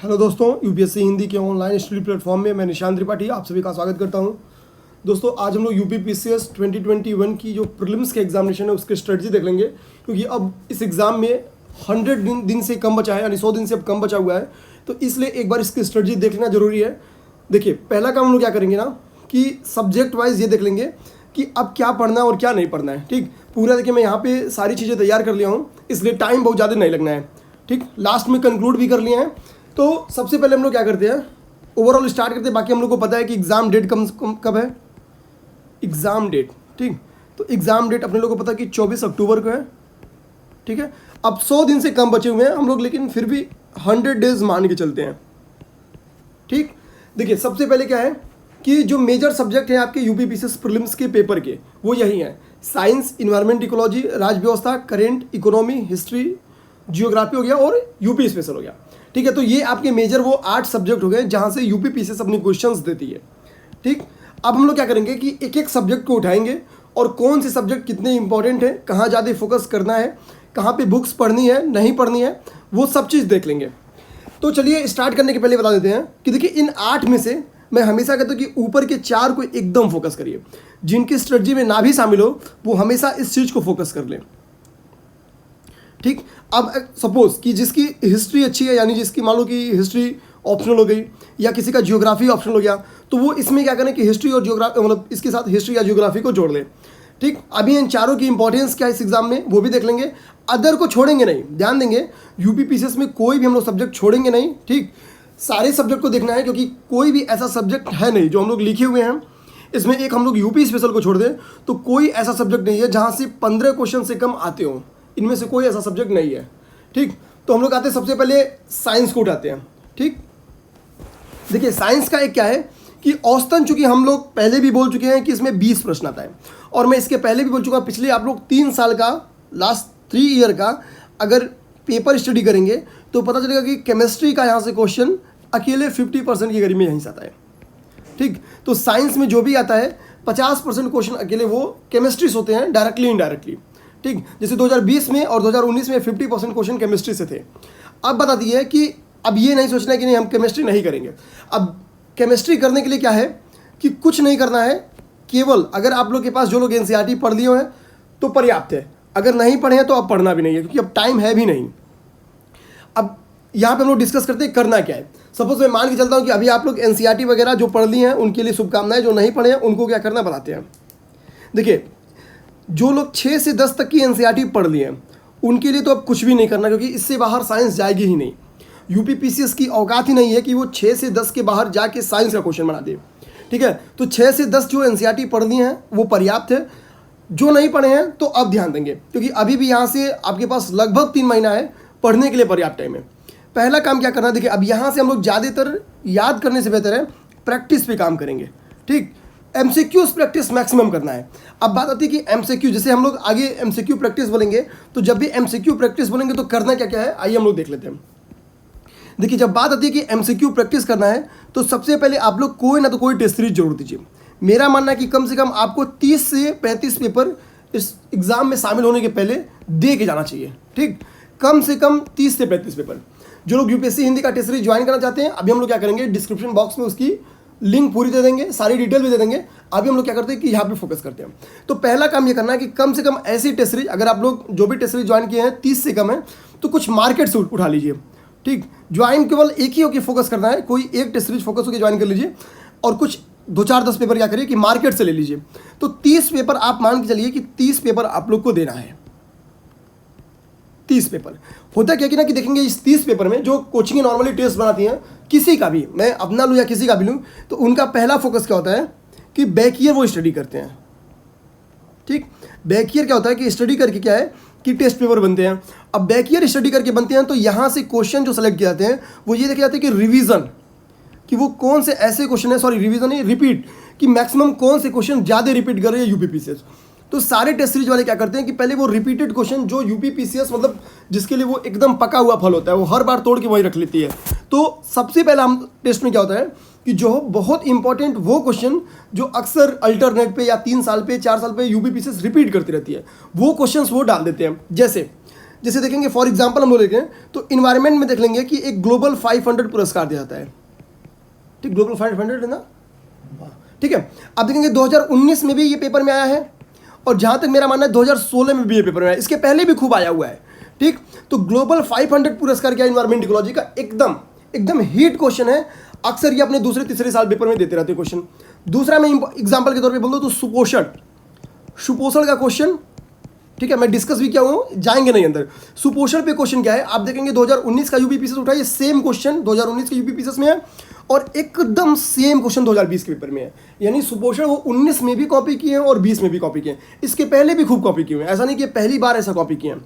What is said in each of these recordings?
Hello दोस्तों, UPSC Hindi के online study platform में मैं निशांत त्रिपाठी आप सभी का स्वागत करता हूं। दोस्तों, आज हम लोग यूपीपीसीएस 2021 की जो प्रीलिम्स के एग्जामिनेशन है उसके स्ट्रेटजी देख लेंगे, क्योंकि अब इस एग्ज़ाम में 100 दिन से कम बचा है, यानी 100 दिन से अब कम बचा हुआ है। तो इसलिए एक बार इसकी स्ट्रेटजी देख लेना जरूरी है। देखिए, पहला काम हम लोग क्या करेंगे ना कि सब्जेक्ट वाइज ये देख लेंगे कि अब क्या पढ़ना है और क्या नहीं पढ़ना है। ठीक, पूरा देखिए मैं यहाँ पे सारी चीज़ें तैयार कर लिया हूँ, इसलिए टाइम बहुत ज़्यादा नहीं लगना है। ठीक, लास्ट में कंक्लूड भी कर लिए हैं। तो सबसे पहले हम लोग क्या करते हैं, ओवरऑल स्टार्ट करते हैं। बाकी हम लोग को पता है कि एग्ज़ाम डेट कब है, एग्ज़ाम डेट। ठीक, तो एग्ज़ाम डेट अपने लोगों को पता है कि 24 अक्टूबर को है। ठीक है, अब 100 दिन से कम बचे हुए हैं हम लोग, लेकिन फिर भी 100 डेज मान के चलते हैं। ठीक, देखिए सबसे पहले क्या है कि जो मेजर सब्जेक्ट है आपके यूपीपीसीएस प्रीलिम्स के पेपर के, वो यही है: साइंस, इन्वायरमेंट, इकोलॉजी, राज्य व्यवस्था, करेंट, इकोनॉमी, हिस्ट्री, जियोग्राफी हो गया और यूपी स्पेशल हो गया। ठीक है, तो ये आपके मेजर वो 8 सब्जेक्ट हो गए जहाँ से यूपीपीसीएस अपनी क्वेश्चंस देती है। ठीक, अब हम लोग क्या करेंगे कि एक एक सब्जेक्ट को उठाएंगे और कौन से सब्जेक्ट कितने इंपॉर्टेंट है, कहाँ ज़्यादा फोकस करना है, कहाँ पे बुक्स पढ़नी है नहीं पढ़नी है, वो सब चीज़ देख लेंगे। तो चलिए स्टार्ट करने के पहले बता देते हैं कि देखिए इन 8 में से मैं हमेशा कहता हूँ कि ऊपर के 4 को एकदम फोकस करिए। जिनकी स्ट्रेटजी में ना भी शामिल हो वो हमेशा इस चीज़ को फोकस कर लें। ठीक, अब सपोज कि जिसकी हिस्ट्री अच्छी है, यानी जिसकी मान लो कि हिस्ट्री ऑप्शनल हो गई या किसी का जियोग्राफी ऑप्शनल हो गया, तो वो इसमें क्या करें कि हिस्ट्री और जियोग्राफी, मतलब इसके साथ हिस्ट्री या जियोग्राफी को जोड़ लें। ठीक, अभी इन चारों की इंपॉर्टेंस क्या है इस एग्जाम में वो भी देख लेंगे। अदर को छोड़ेंगे नहीं, ध्यान देंगे, यूपीपीसीएस में कोई भी हम लोग सब्जेक्ट छोड़ेंगे नहीं। ठीक, सारे सब्जेक्ट को देखना है, क्योंकि कोई भी ऐसा सब्जेक्ट है नहीं जो हम लोग लिखे हुए हैं इसमें एक हम लोग यूपी स्पेशल को छोड़ दें तो कोई ऐसा सब्जेक्ट नहीं है जहाँ से 15 क्वेश्चन से कम आते हों। इनमें से कोई ऐसा सब्जेक्ट नहीं है। ठीक, तो हम लोग आते हैं सबसे पहले साइंस को उठाते हैं। ठीक, देखिए साइंस का एक क्या है कि औसतन, चूंकि हम लोग पहले भी बोल चुके हैं कि इसमें 20 प्रश्न आता है, और मैं इसके पहले भी बोल चुका, पिछले आप लोग 3 साल का, लास्ट 3 ईयर का अगर पेपर स्टडी करेंगे तो पता चलेगा कि केमिस्ट्री का यहाँ से क्वेश्चन अकेले 50% की करीब में यहीं से आता है। ठीक, तो साइंस में जो भी आता है 50% क्वेश्चन अकेले वो केमिस्ट्री से होते हैं, डायरेक्टली इनडायरेक्टली। ठीक, जैसे 2020 में और 2019 में 50% क्वेश्चन केमिस्ट्री से थे। अब बता दिए कि अब ये नहीं सोचना है कि नहीं हम केमिस्ट्री नहीं करेंगे। अब केमिस्ट्री करने के लिए क्या है कि कुछ नहीं करना है, केवल अगर आप लोग के पास जो लोग एनसीईआरटी पढ़ लिए हैं तो पर्याप्त है, अगर नहीं पढ़े हैं तो अब पढ़ना भी नहीं है, क्योंकि अब टाइम है भी नहीं। अब यहाँ पे हम लोग डिस्कस करते हैं करना क्या है। सपोज मैं मान के चलता हूँ कि अभी आप लोग एनसीईआरटी वगैरह जो पढ़ लिए हैं उनके लिए शुभकामनाएं, जो नहीं पढ़े हैं उनको क्या करना बताते हैं। देखिए, जो लोग 6 से 10 तक की एनसीईआरटी पढ़ लिए हैं उनके लिए तो अब कुछ भी नहीं करना, क्योंकि इससे बाहर साइंस जाएगी ही नहीं। यूपीपीसीएस की औकात ही नहीं है कि वो 6 से 10 के बाहर जाके साइंस का क्वेश्चन बना दे। ठीक है, तो 6 से 10 जो एनसीईआरटी पढ़ लिए हैं वो पर्याप्त है। जो नहीं पढ़े हैं तो अब ध्यान देंगे, क्योंकि अभी भी यहाँ से आपके पास लगभग 3 महीना है, पढ़ने के लिए पर्याप्त टाइम है। पहला काम क्या करना है, देखिए अब यहाँ से हम लोग ज़्यादातर याद करने से बेहतर है प्रैक्टिस पे काम करेंगे। ठीक, एमसीक्यूज प्रैक्टिस मैक्सिमम करना है। अब बात आती है कि एमसीक्यू, जैसे हम लोग आगे एमसीक्यू प्रैक्टिस बोलेंगे, तो जब भी एमसीक्यू प्रैक्टिस बोलेंगे तो करना क्या क्या है, आइए हम लोग देख लेते हैं। देखिए, जब बात आती है कि एमसीक्यू प्रैक्टिस करना है तो सबसे पहले आप लोग कोई ना तो कोई टेस्ट सीरीज जरूर दीजिए। मेरा मानना है कि कम से कम आपको 30 से 35 पेपर इस एग्ज़ाम में शामिल होने के पहले दे के जाना चाहिए। ठीक, कम से कम 30 से 35 पेपर। जो लोग यूपीएससी हिंदी का टेस्ट सीरीज ज्वाइन करना चाहते हैं, अभी हम लोग क्या करेंगे, डिस्क्रिप्शन बॉक्स में उसकी लिंक पूरी दे देंगे, सारी डिटेल भी दे देंगे। अभी हम लोग क्या करते हैं कि यहाँ पे फोकस करते हैं। तो पहला काम ये करना है कि कम से कम ऐसी टेस्ट सीरीज, अगर आप लोग जो भी टेस्ट सीरीज ज्वाइन किए हैं 30 से कम है तो कुछ मार्केट से उठा लीजिए। ठीक, ज्वाइन केवल एक ही होकर फोकस करना है, कोई एक टेस्ट सीरीज फोकस होकर ज्वाइन कर लीजिए और कुछ 2-4-10 पेपर क्या करिए कि मार्केट से ले लीजिए। तो 30 पेपर आप मान के चलिए कि 30 पेपर आप लोग को देना है। 30 पेपर होता क्या कि ना कि देखेंगे इस 30 पेपर में जो कोचिंग नॉर्मली टेस्ट बनाती हैं, किसी का भी, मैं अपना लूँ या किसी का भी लूँ, तो उनका पहला फोकस क्या होता है कि बैक ईयर वो स्टडी करते हैं। ठीक, बैक ईयर क्या होता है कि स्टडी करके क्या है कि टेस्ट पेपर बनते हैं। अब बैक ईयर स्टडी करके बनते हैं तो यहाँ से क्वेश्चन जो सेलेक्ट किए जाते हैं वो ये देखे जाते हैं कि रिवीजन, कि वो कौन से ऐसे क्वेश्चन है, सॉरी रिवीजन नहीं, रिपीट, कि मैक्सिमम कौन से क्वेश्चन ज़्यादा रिपीट कर रहे हैं यूपीपीसीएस। तो सारे टेस्ट सीरीज वाले क्या करते हैं कि पहले वो रिपीटेड क्वेश्चन जो यूपीपीसीएस मतलब जिसके लिए वो एकदम पका हुआ फल होता है, वो हर बार तोड़ के वही रख लेती है। तो सबसे पहला हम टेस्ट में क्या होता है कि जो बहुत इंपॉर्टेंट वो क्वेश्चन जो अक्सर अल्टरनेट पे या 3 साल पे 4 साल पे यूपीपीसीएस रिपीट करती रहती है, वो क्वेश्चंस वो डाल देते हैं। जैसे जैसे देखेंगे फॉर एग्जांपल हम लोग देखें तो इन्वायरमेंट में देख लेंगे कि एक ग्लोबल 500 पुरस्कार दिया जाता है, ठीक, ग्लोबल 500 है ना, ठीक है। अब देखेंगे 2019 में भी ये पेपर में आया है, और जहाँ तक मेरा मानना है 2016 में भी ये पेपर में आया है, इसके पहले भी खूब आया हुआ है, ठीक। तो ग्लोबल 500 पुरस्कार क्या इन्वायरमेंट इकोलॉजी का एकदम एकदम हिट क्वेश्चन है। अक्सर ये अपने दूसरे तीसरे साल पेपर में देते रहते हैं क्वेश्चन। दूसरा मैं एग्जाम्पल के तौर पे बोल दूँ तो सुपोषण का क्वेश्चन, ठीक है, मैं डिस्कस भी किया हूँ, जाएंगे नहीं अंदर। सुपोषण पे क्वेश्चन क्या है आप देखेंगे 2019 का यूपीपीसीएस उठा, ये सेम क्वेश्चन 2019 के यूपीपीसीएस में है और एकदम सेम क्वेश्चन 2020 के पेपर में है। यानी सुपोषण वो 19 में भी कॉपी किए हैं और 20 में भी कॉपी किए हैं, इसके पहले भी खूब कॉपी किए हैं, ऐसा नहीं कि पहली बार ऐसा कॉपी किए हैं।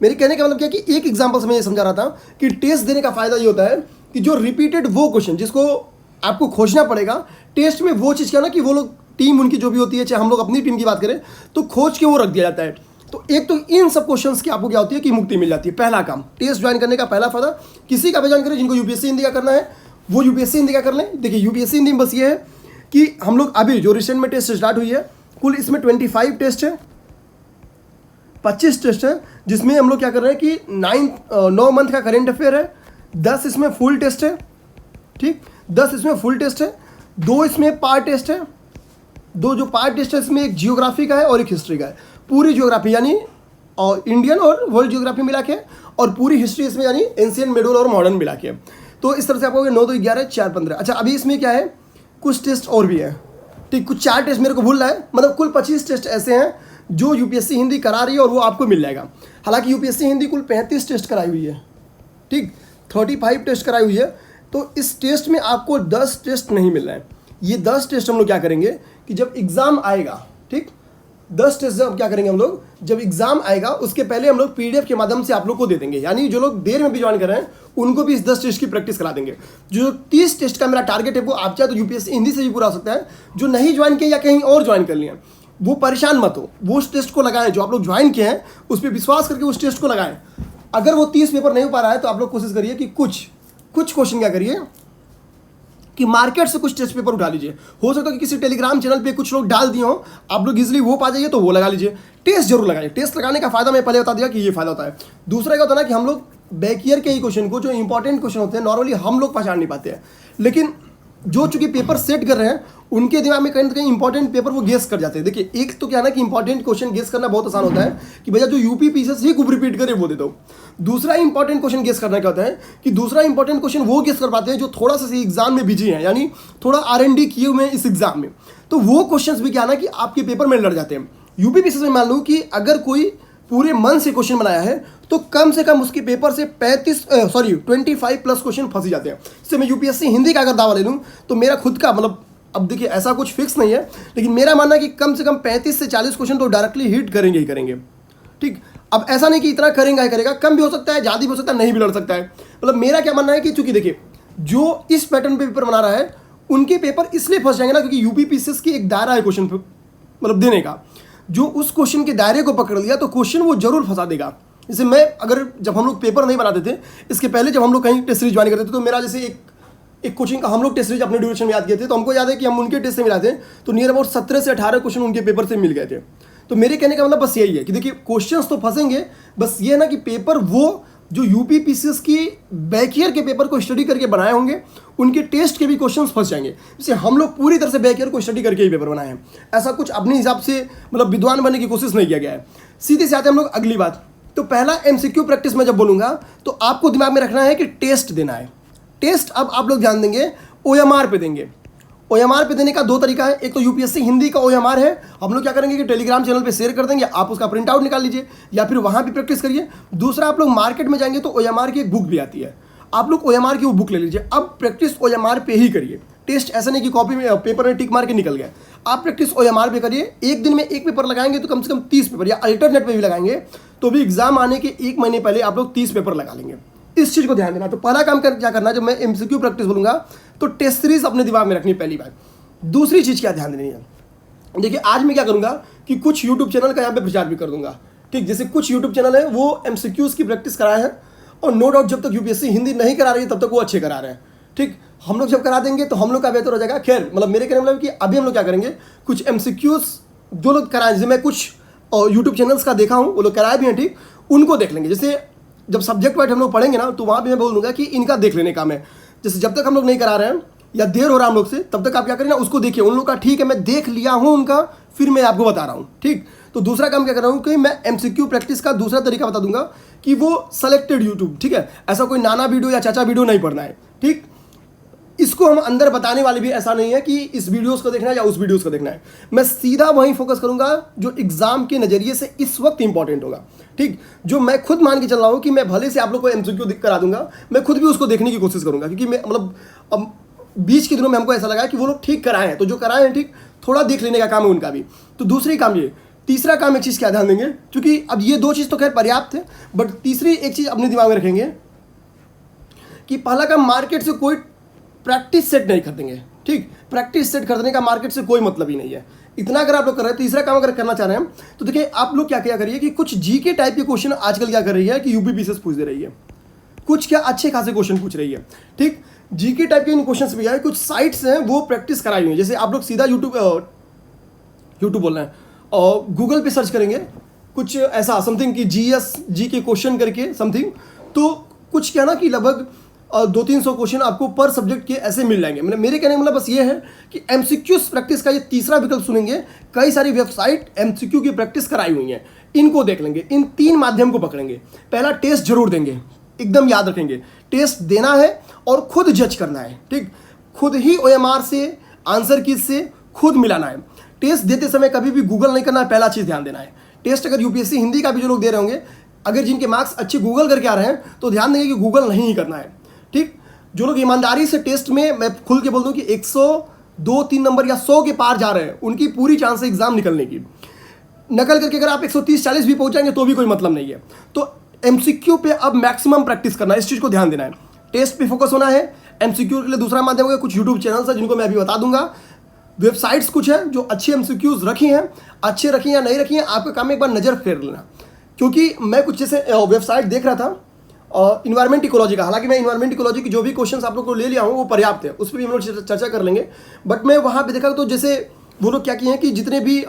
मेरे कहने का मतलब क्या कि एक एग्जाम्पल से मैं ये समझा रहा था कि टेस्ट देने का फायदा ये होता है कि जो रिपीटेड वो क्वेश्चन जिसको आपको खोजना पड़ेगा टेस्ट में, वो चीज़ क्या ना कि वो लोग टीम उनकी जो भी होती है, चाहे हम लोग अपनी टीम की बात करें तो खोज के वो रख दिया जाता है। तो एक तो इन सब क्वेश्चंस की आपको क्या होती है कि मुक्ति मिल जाती है। पहला काम टेस्ट ज्वाइन करने का पहला फायदा, किसी का भी ज्वाइन करें जिनको यूपीएससी हिंदी का करना है वो यूपीएससी हिंदी का कर लें। देखिए यूपीएससी हिंदी में बस ये है कि हम लोग अभी जो रिसेंट में टेस्ट स्टार्ट हुई है, कुल इसमें 25 टेस्ट है, 25 टेस्ट है, जिसमें हम लोग क्या कर रहे हैं कि 9 मंथ का करेंट अफेयर है, 10 इसमें फुल टेस्ट है, ठीक, 10 इसमें फुल टेस्ट है, 2 इसमें पार्ट टेस्ट है, 2 जो पार्ट टेस्ट है इसमें एक जियोग्राफी का है और एक हिस्ट्री का है। पूरी जियोग्राफी यानी और इंडियन और वर्ल्ड जियोग्राफी मिला के, और पूरी हिस्ट्री इसमें यानी एंशिएंट, मिडल और मॉडर्न मिला के। तो इस तरह से आपको 9 2 11 4 15। अच्छा अभी इसमें क्या है, कुछ टेस्ट और भी है, ठीक, कुछ 4 टेस्ट मेरे को भूल रहा है, मतलब कुल 25 टेस्ट ऐसे हैं जो यूपीएससी हिंदी करा रही है और वो आपको मिल जाएगा। हालांकि यूपीएससी हिंदी कुल 35 टेस्ट कराई हुई है, ठीक, 35 टेस्ट कराई हुई है। तो इस टेस्ट में आपको 10 टेस्ट नहीं मिल रहे हैं। ये 10 टेस्ट हम लोग क्या करेंगे कि जब एग्ज़ाम आएगा, ठीक, 10 टेस्ट जब क्या करेंगे हम लोग, जब एग्जाम आएगा उसके पहले हम लोग पीडीएफ के माध्यम से आप लोग को दे देंगे। यानी जो लोग देर में भी ज्वाइन कर रहे हैं उनको भी इस 10 टेस्ट की प्रैक्टिस करा देंगे। जो 30 टेस्ट का मेरा टारगेट है वो आप चाहे तो यूपीएससी हिंदी से भी पूरा हो सकता है। जो नहीं ज्वाइन किए या कहीं और ज्वाइन कर लिए वो परेशान मत हो, वो उस टेस्ट को लगाएं। जो आप लोग ज्वाइन किए हैं उस पर विश्वास करके उस टेस्ट को लगाएं। अगर वो 30 पेपर नहीं हो पा रहा है तो आप लोग कोशिश करिए कि कुछ क्वेश्चन क्या करिए कि मार्केट से कुछ टेस्ट पेपर उठा लीजिए। हो सकता है कि किसी टेलीग्राम चैनल पे कुछ लोग डाल दिए हो, आप लोग इजीली वो पा जाइए तो वो लगा लीजिए। टेस्ट जरूर लगाइए। टेस्ट लगाने का फायदा मैं पहले बता दिया कि ये फायदा होता है। दूसरा क्या होता है ना कि हम लोग बैक ईयर के ही क्वेश्चन को, जो इंपॉर्टेंट क्वेश्चन होते हैं, नॉर्मली हम लोग पहचान नहीं पाते हैं, लेकिन जो चूंकि पेपर सेट कर रहे हैं उनके दिमाग में कहीं ना कहीं इंपॉर्टेंट पेपर वो गेस कर जाते हैं। देखिए एक तो क्या है ना कि इंपॉर्टेंट क्वेश्चन गेस करना बहुत आसान होता है कि भैया जो यूपी पीसीएस ही खूब रिपीट करे वो दे दो। दूसरा इंपॉर्टेंट क्वेश्चन गेस करना क्या होता है कि दूसरा इंपॉर्टेंट क्वेश्चन वो गेस कर पाते हैं जो थोड़ा सा एग्जाम में बिजी है, यानी थोड़ा R&D किए हुए हैं इस एग्जाम में। तो वो क्वेश्चन भी क्या ना कि आपके पेपर में लड़ जाते हैं। यूपी पीसीएस में मान लो कि अगर कोई पूरे मन से क्वेश्चन बनाया है तो कम से कम उसके पेपर से 25 प्लस क्वेश्चन फंस ही जाते हैं। इससे मैं यूपीएससी हिंदी का अगर दावा ले लूँ तो मेरा खुद का मतलब, अब देखिए ऐसा कुछ फिक्स नहीं है, लेकिन मेरा मानना है कि कम से कम 35 से 40 क्वेश्चन तो डायरेक्टली हिट करेंगे ही करेंगे। ठीक, अब ऐसा नहीं कि इतना करेंगे ही करेगा, कम भी हो सकता है, ज़्यादा भी हो सकता है, नहीं भी लड़ सकता है। मतलब मेरा क्या मानना है कि चूंकि देखिए जो इस पैटर्न पे पेपर बना रहा है उनके पेपर इसलिए फंस जाएंगे ना क्योंकि यूपी पीसीएस की एक दायरा है क्वेश्चन मतलब देने का। जो उस क्वेश्चन के दायरे को पकड़ लिया तो क्वेश्चन वो जरूर फंसा देगा। जैसे मैं अगर जब हम लोग पेपर नहीं बनाते थे, इसके पहले जब हम लोग कहीं टेस्ट सीरीज ज्वाइन करते थे तो मेरा जैसे एक कोचिंग का हम लोग टेस्ट सीरीज अपने ड्यूरेशन में याद किए थे, तो हमको याद है कि हम उनके टेस्ट से मिलाते तो नियर अबाउट 17 से 18 क्वेश्चन उनके पेपर से मिल गए थे। तो मेरे कहने का मतलब बस यही है कि देखिए क्वेश्चंस तो फंसेंगे, बस ये है ना कि पेपर वो जो यूपी पीसीएस की बैक ईयर के पेपर को स्टडी करके बनाए होंगे उनके टेस्ट के भी क्वेश्चंस फंस जाएंगे। जैसे हम लोग पूरी तरह से बैक ईयर को स्टडी करके ही पेपर बनाए हैं, ऐसा कुछ अपने हिसाब से मतलब विद्वान बनने की कोशिश नहीं किया गया है। सीधे से आते हैं हम लोग अगली बात। तो पहला एमसीक्यू प्रैक्टिस में जब बोलूँगा तो आपको दिमाग में रखना है कि टेस्ट देना है। टेस्ट अब आप लोग ध्यान देंगे ओएमआर पे देंगे। ओएमआर पे देने का 2 तरीका है। एक तो यूपीएससी हिंदी का ओएमआर है, हम लोग क्या करेंगे कि टेलीग्राम चैनल पे शेयर कर देंगे, आप उसका प्रिंट आउट निकाल लीजिए या फिर वहाँ भी प्रैक्टिस करिए। दूसरा आप लोग मार्केट में जाएंगे तो ओएमआर की एक बुक भी आती है, आप लोग ओएमआर की वो बुक ले लीजिए। अब प्रैक्टिस ओएमआर पे ही करिए। टेस्ट ऐसा नहीं कि कॉपी में पेपर में टिक मार के निकल गए, आप प्रैक्टिस ओएमआर पे करिए। एक दिन में एक पेपर लगाएंगे तो कम से कम 30 पेपर, या अल्टरनेट पे भी लगाएंगे तो भी एग्जाम आने के 1 महीने पहले आप लोग 30 पेपर लगा लेंगे। इस चीज़ को ध्यान देना। तो पहला काम क्या करना है, जब मैं एमसीक्यू प्रैक्टिस बोलूँगा तो टेस्ट सीरीज अपने दिमाग में रखनी पहली बात। दूसरी चीज़ क्या ध्यान देनी है, देखिए आज मैं क्या करूँगा कि कुछ यूट्यूब चैनल का यहाँ पे प्रचार भी कर दूंगा। ठीक, जैसे कुछ यूट्यूब चैनल है वो एमसीक्यूज़ की प्रैक्टिस कराए हैं और नो डाउट जब तक यूपीएससी हिंदी नहीं करा रही है तब तक वो अच्छे करा रहे हैं। ठीक, हम लोग जब करा देंगे तो हम लोग का बेहतर हो जाएगा। खैर मतलब मेरे कहने मतलब कि अभी हम लोग क्या करेंगे, कुछ एमसीक्यूज़ जो लोग कराए, जैसे मैं कुछ यूट्यूब चैनल्स का देखा हूँ वो लोग कराए भी हैं, ठीक, उनको देख लेंगे। जैसे जब सब्जेक्ट वाइज हम लोग पढ़ेंगे ना, तो वहाँ पे मैं बोल दूंगा कि इनका देख लेने का काम है। जैसे जब तक हम लोग नहीं करा रहे हैं या देर हो रहा है हम लोग से, तब तक आप क्या करें ना, उसको देखिए उन लोग का। ठीक है, मैं देख लिया हूँ उनका, फिर मैं आपको बता रहा हूँ। ठीक, तो दूसरा काम क्या कर रहा हूँ कि मैं एमसीक्यू प्रैक्टिस का दूसरा तरीका बता दूंगा कि वो सेलेक्टेड यूट्यूब, ठीक है, ऐसा कोई नाना वीडियो या चाचा वीडियो नहीं पढ़ना है। ठीक, इसको हम अंदर बताने वाले भी ऐसा नहीं है कि इस वीडियोस को देखना है या उस वीडियोस को देखना है। मैं सीधा वहीं फोकस करूंगा जो एग्जाम के नजरिए से इस वक्त इंपॉर्टेंट होगा। ठीक, जो मैं खुद मान के चल रहा हूं कि मैं भले से आप लोग को एमसीक्यू करा दूंगा, मैं खुद भी उसको देखने की कोशिश करूंगा, क्योंकि मैं मतलब अब बीच के दिनों में हमको ऐसा लगा कि वो लोग ठीक कराए हैं, तो जो कराए हैं ठीक थोड़ा देख लेने का काम है उनका भी। तो दूसरी काम ये, तीसरा काम एक चीज़ क्या ध्यान देंगे, क्योंकि अब ये दो चीज़ तो खैर पर्याप्त है, बट तीसरी एक चीज़ अपने दिमाग में रखेंगे कि पहला काम, मार्केट से कोई प्रैक्टिस सेट नहीं खरीदेंगे। ठीक, प्रैक्टिस सेट खरीदने का मार्केट से कोई मतलब ही नहीं है। इतना अगर आप लोग कर रहे हैं, तीसरा काम अगर करना चाह रहे हैं, तो देखिए आप लोग क्या क्या करिए कि कुछ जीके टाइप के क्वेश्चन आजकल क्या कर रही है कि यूपीपीसीएस पूछ दे रही है, कुछ क्या अच्छे खासे क्वेश्चन पूछ रही है। ठीक, जीके टाइप के इन क्वेश्चंस भी आए, कुछ साइट्स हैं वो प्रैक्टिस कराई हुई है। जैसे आप लोग सीधा यूट्यूब बोल रहे हैं और गूगल पे सर्च करेंगे कुछ ऐसा समथिंग कि जी के क्वेश्चन करके समथिंग, तो कुछ क्या ना कि लगभग 200-300 क्वेश्चन आपको पर सब्जेक्ट के ऐसे मिल जाएंगे। मतलब मेरे कहने का मतलब बस ये है कि एमसीक्यूज प्रैक्टिस का ये तीसरा विकल्प सुनेंगे, कई सारी वेबसाइट एमसीक्यू की प्रैक्टिस कराई हुई हैं, इनको देख लेंगे। इन 3 माध्यम को पकड़ेंगे। पहला, टेस्ट जरूर देंगे, एकदम याद रखेंगे, टेस्ट देना है और खुद जज करना है। ठीक, खुद ही OMR से, आंसर की से खुद मिलाना है। टेस्ट देते समय कभी भी गूगल नहीं करना है, पहला चीज़ ध्यान देना है। टेस्ट अगर यूपीएससी हिंदी का भी जो लोग दे रहे होंगे, अगर जिनके मार्क्स अच्छे गूगल करके आ रहे हैं, तो ध्यान देंगे कि गूगल नहीं ही करना है। ठीक, जो लोग ईमानदारी से टेस्ट में, मैं खुल के बोल दूं कि 102-3 नंबर या 100 के पार जा रहे हैं, उनकी पूरी चांस है एग्जाम निकलने की। नकल करके अगर आप 130-40 भी पहुंचाएंगे तो भी कोई मतलब नहीं है। तो एमसीक्यू पे अब मैक्सिमम प्रैक्टिस करना है, इस चीज़ को ध्यान देना है। टेस्ट पे फोकस होना है। एमसीक्यू के लिए दूसरा माध्यम होगा, कुछ यूट्यूब चैनल्स है जिनको मैं अभी बता दूंगा, वेबसाइट्स कुछ है जो अच्छी एमसीक्यूज रखी हैं, अच्छे रखी या नहीं रखी हैं, आपका काम एक बार नज़र फेर लेना। क्योंकि मैं कुछ जैसे वेबसाइट देख रहा था इन्वायरमेंट इकोलॉजी का, हालांकि मैं इन्वायरमेंट इकोलॉजी की जो भी क्वेश्चंस आप लोग को ले लिया हूँ वो पर्याप्त है, उस पर भी हम लोग चर्चा कर लेंगे। बट मैं वहाँ पे देखा तो जैसे वो लोग क्या किए हैं कि जितने भी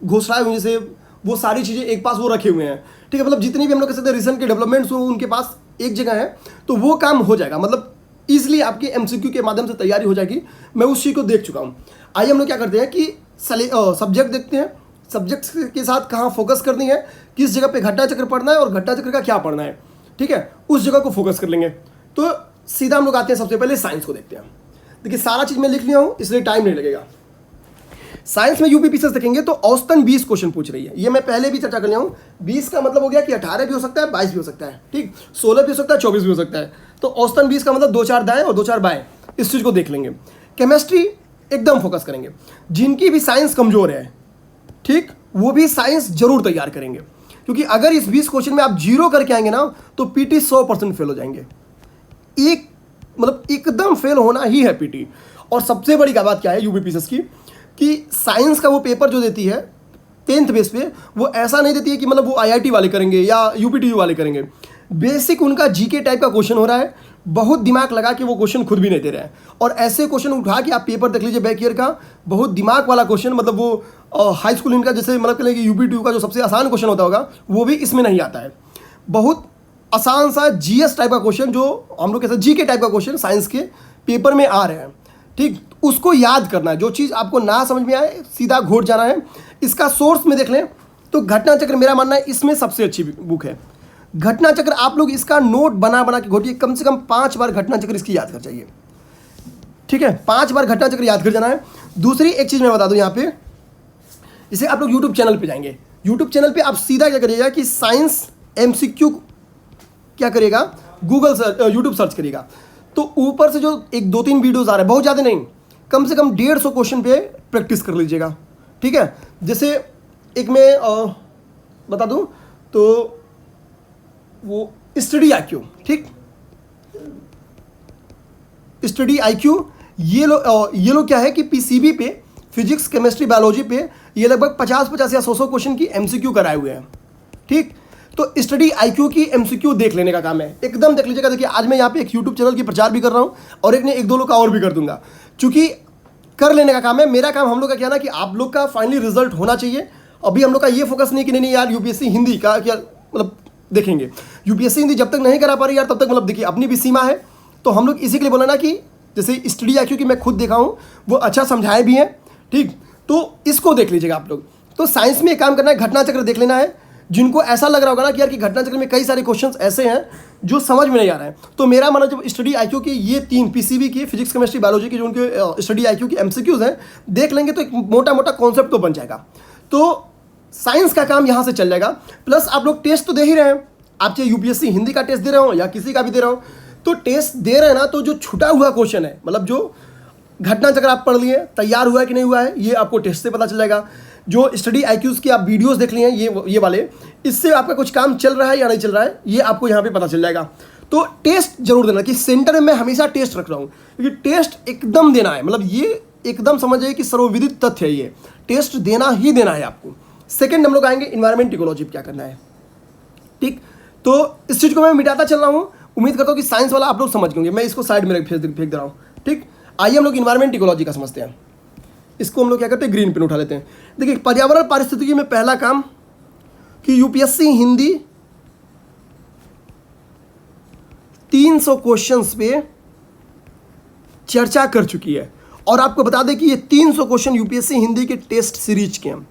घोषणाएं हुई, जैसे वो सारी चीज़ें एक पास वो रखे हुए हैं। ठीक है, मतलब जितनी भी हम लोग कह सकते हैं रिसेंट के डेवलपमेंट्स हुए उनके पास एक जगह है, तो वो काम हो जाएगा। मतलब ईजिली आपके एमसीक्यू के माध्यम से तैयारी हो जाएगी। मैं उस चीज़ को देख चुका हूँ। आइए हम लोग क्या करते हैं कि सब्जेक्ट देखते हैं, सब्जेक्ट के साथ कहाँ फोकस करनी है, किस जगह पे घटना चक्र पढ़ना है और घटना चक्र का क्या पढ़ना है। ठीक है, उस जगह को फोकस कर लेंगे। तो सीधा हम लोग आते हैं, सबसे पहले साइंस को देखते हैं। देखिए सारा चीज़ मैं लिख लिया हूँ, इसलिए टाइम नहीं लगेगा। साइंस में यूपीपीसीएस देखेंगे तो औसतन 20 क्वेश्चन पूछ रही है। ये मैं पहले भी चर्चा कर लिया हूँ। 20 का मतलब हो गया कि 18 भी हो सकता है, 22 भी हो सकता है, ठीक, 16 भी हो सकता है, 24 भी हो सकता है। तो औसतन 20 का मतलब 2-4 दाएं और 2-4 बाएं, इस चीज़ को देख लेंगे। केमिस्ट्री एकदम फोकस करेंगे। जिनकी भी साइंस कमजोर है, ठीक, वो भी साइंस जरूर तैयार करेंगे, क्योंकि अगर इस 20 क्वेश्चन में आप 0 करके आएंगे ना, तो पीटी 100% फेल हो जाएंगे। एक मतलब एकदम फेल होना ही है पीटी। और सबसे बड़ी का बात क्या है यूपीपीसीएस की, कि साइंस का वो पेपर जो देती है 10th बेस पे, वो ऐसा नहीं देती है कि मतलब वो आईआईटी वाले करेंगे या यूपीटीयू वाले करेंगे। बेसिक उनका जीके टाइप का क्वेश्चन हो रहा है, बहुत दिमाग लगा के वो क्वेश्चन खुद भी नहीं दे रहे हैं। और ऐसे क्वेश्चन उठा के आप पेपर देख लीजिए बैक ईयर का, बहुत दिमाग वाला क्वेश्चन, मतलब वो हाई स्कूल इनका जैसे मतलब कह लें कि यूपीटीयू का जो सबसे आसान क्वेश्चन होता होगा, वो भी इसमें नहीं आता है। बहुत आसान सा जीएस टाइप का क्वेश्चन, जो हम लोग कहते हैं जीके टाइप का क्वेश्चन साइंस के पेपर में आ रहे हैं, ठीक, उसको याद करना है। जो चीज़ आपको ना समझ में आए सीधा घोट जाना है। इसका सोर्स में देख लें तो घटना चक्र, मेरा मानना है इसमें सबसे अच्छी बुक है घटना चक्र। आप लोग इसका नोट बना बना के घोटिए, कम से कम 5 बार घटना चक्र इसकी याद कर चाहिए, ठीक है, 5 बार घटना चक्र याद कर जाना है। दूसरी एक चीज़ मैं बता दूं यहाँ पे, जैसे आप लोग यूट्यूब चैनल पे जाएंगे, यूट्यूब चैनल पे आप सीधा क्या करिएगा कि साइंस एमसीक्यू क्या करिएगा, यूट्यूब सर्च करिएगा, तो ऊपर से जो 1-2-3 वीडियोज़ आ रहे हैं, बहुत ज़्यादा नहीं, कम से कम 150 क्वेश्चन पे प्रैक्टिस कर लीजिएगा, ठीक है। जैसे एक मैं बता दूं तो वो स्टडी आईक्यू, ठीक, स्टडी आईक्यू, ये लोग क्या है कि पीसीबी पे फिजिक्स केमिस्ट्री बायोलॉजी पे ये लगभग 50 या 100 क्वेश्चन की एमसीक्यू कराए हुए हैं, ठीक। तो स्टडी आईक्यू की एमसीक्यू देख लेने का काम है, एकदम देख लीजिएगा। देखिए आज मैं यहाँ पे एक यूट्यूब चैनल की प्रचार भी कर रहा हूँ और एक ने 1-2 लोग का और भी कर दूंगा, चूंकि कर लेने का काम है। मेरा काम हम लोग का क्या ना कि आप लोग का फाइनली रिजल्ट होना चाहिए। अभी हम लोग का ये फोकस नहीं कि नहीं यार यूपीएससी हिंदी का क्या मतलब देखेंगे। यूपीएससी हिंदी जब तक नहीं करा पा रही यार तब तक मतलब देखिए अपनी भी सीमा है। तो हम लोग इसी के लिए बोला ना कि जैसे स्टडी आईक्यू की मैं खुद देखा हूँ, वो अच्छा समझाए भी हैं, ठीक, तो इसको देख लीजिएगा आप लोग। तो साइंस में एक काम करना है, घटना चक्र देख लेना है। जिनको ऐसा लग रहा होगा ना कि यार कि घटना चक्र में कई सारे क्वेश्चंस ऐसे हैं जो समझ में नहीं आ रहा है, तो मेरा मानो जब स्टडी आईक्यू की ये 3 पीसीबी की, फिजिक्स केमिस्ट्री बायोलॉजी की जो उनके स्टडी आईक्यू की एमसीक्यूज हैं देख लेंगे तो एक मोटा मोटा कॉन्सेप्ट तो बन जाएगा। तो साइंस का काम यहाँ से चल जाएगा। प्लस आप लोग टेस्ट तो दे ही रहे हैं, आप चाहे यूपीएससी हिंदी का टेस्ट दे रहे हो या किसी का भी दे रहे हो, तो टेस्ट दे रहे हैं ना, तो जो छुटा हुआ क्वेश्चन है, मतलब जो घटना चक्र आप पढ़ लिए, तैयार हुआ है कि नहीं हुआ है, ये आपको टेस्ट से पता चल जाएगा। जो स्टडी आईक्यूज की आप वीडियोस देख लिए हैं ये वाले, इससे आपका कुछ काम चल रहा है या नहीं चल रहा है, ये आपको यहाँ पे पता चल जाएगा। तो टेस्ट जरूर देना, कि सेंटर में मैं हमेशा टेस्ट रख रहा हूँ, क्योंकि टेस्ट एकदम देना है, मतलब ये एकदम समझ जाइए कि सर्वविदित तथ्य है, ये टेस्ट देना ही देना है आपको। सेकेंड हम लोग आएंगे इन्वायरमेंट इकोलॉजी क्या करना है, ठीक। तो इस चीज़ को मैं मिटाता चल रहा हूँ, उम्मीद करता हूँ कि साइंस वाला आप लोग समझ गए। मैं इसको साइड में फेंक दे रहा हूँ, ठीक। आइए हम लोग इन्वायरमेंट इकोलॉजी का समझते हैं। इसको हम लोग क्या करते हैं, ग्रीन पेन उठा लेते हैं। देखिए पर्यावरण पारिस्थितिकी में पहला काम कि यूपीएससी हिंदी 300 क्वेश्चंस पे चर्चा कर चुकी है, और आपको बता दें कि ये 300 क्वेश्चन यूपीएससी हिंदी के टेस्ट सीरीज के हैं।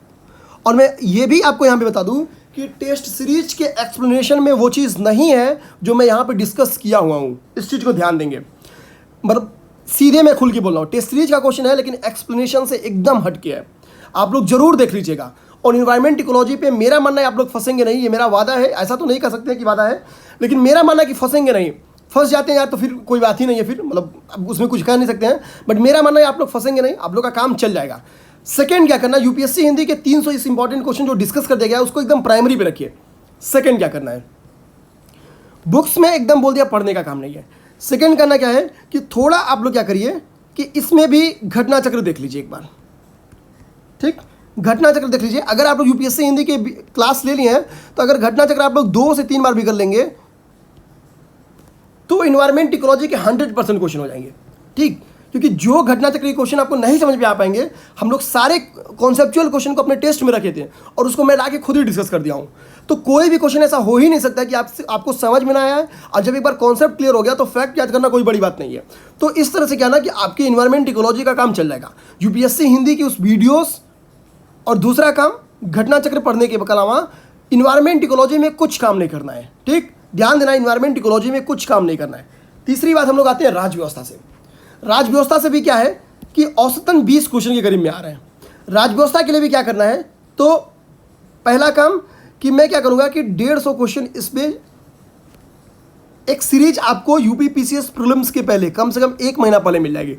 और मैं ये भी आपको यहाँ पे बता दूं कि टेस्ट सीरीज के एक्सप्लेनेशन में वो चीज़ नहीं है जो मैं यहाँ पे डिस्कस किया हुआ हूँ, इस चीज़ को ध्यान देंगे। मतलब सीधे मैं खुल के बोल रहा हूँ, टेस्ट सीरीज का क्वेश्चन है लेकिन एक्सप्लेनेशन से एकदम हट के है, आप लोग जरूर देख लीजिएगा। और इन्वायरमेंट इकोलॉजी पे मेरा मानना है आप लोग फंसेंगे नहीं, ये मेरा वादा है। ऐसा तो नहीं कह सकते हैं कि वादा है, लेकिन मेरा मानना है कि फंसेंगे नहीं। फंस जाते हैं यार तो फिर कोई बात ही नहीं है, फिर मतलब अब उसमें कुछ कह नहीं सकते हैं, बट मेरा मानना है आप लोग फंसेंगे नहीं, आप लोग का काम चल जाएगा। सेकंड क्या करना है, यूपीएससी हिंदी के 300 इस इंपॉर्टेंट क्वेश्चन जो डिस्कस कर दिया गया है उसको एकदम प्राइमरी पे रखिए। सेकंड क्या करना है, बुक्स में एकदम बोल दिया पढ़ने का काम नहीं है। सेकंड करना क्या है कि थोड़ा आप लोग क्या करिए कि इसमें भी घटना चक्र देख लीजिए एक बार, ठीक। घटना चक्र देख लीजिए। अगर आप लोग यूपीएससी हिंदी के क्लास ले लिए हैं तो अगर घटना चक्र आप लोग 2 से 3 बार भी कर लेंगे तो इन्वायरमेंट इकोलॉजी के 100% क्वेश्चन हो जाएंगे, ठीक। क्योंकि जो घटना चक्र के क्वेश्चन आपको नहीं समझ में आ पाएंगे, हम लोग सारे कॉन्सेप्चुअल क्वेश्चन को अपने टेस्ट में रखे थे और उसको मैं ला के खुद ही डिस्कस कर दिया हूँ। तो कोई भी क्वेश्चन ऐसा हो ही नहीं सकता कि आपको समझ में ना आया है, और जब एक बार कॉन्सेप्ट क्लियर हो गया तो फैक्ट याद करना कोई बड़ी बात नहीं है। तो इस तरह से क्या ना कि आपके इन्वायरमेंट इकोलॉजी का काम चल जाएगा, यूपीएससी हिंदी की उस वीडियोस, और दूसरा काम घटना चक्र पढ़ने के अलावा इन्वायरमेंट इकोलॉजी में कुछ काम नहीं करना है, ठीक। ध्यान देना, इन्वायरमेंट इकोलॉजी में कुछ काम नहीं करना है। तीसरी बात हम लोग आते हैं राजव्यवस्था से। राजव्यवस्था से भी क्या है कि औसतन 20 क्वेश्चन के करीब में आ रहे हैं। राजव्यवस्था के लिए भी क्या करना है, तो पहला काम कि मैं क्या करूंगा कि 150 क्वेश्चन इसमें एक सीरीज आपको यूपी पीसीएस प्रीलिम्स के पहले कम से कम 1 महीना पहले मिल जाएगी,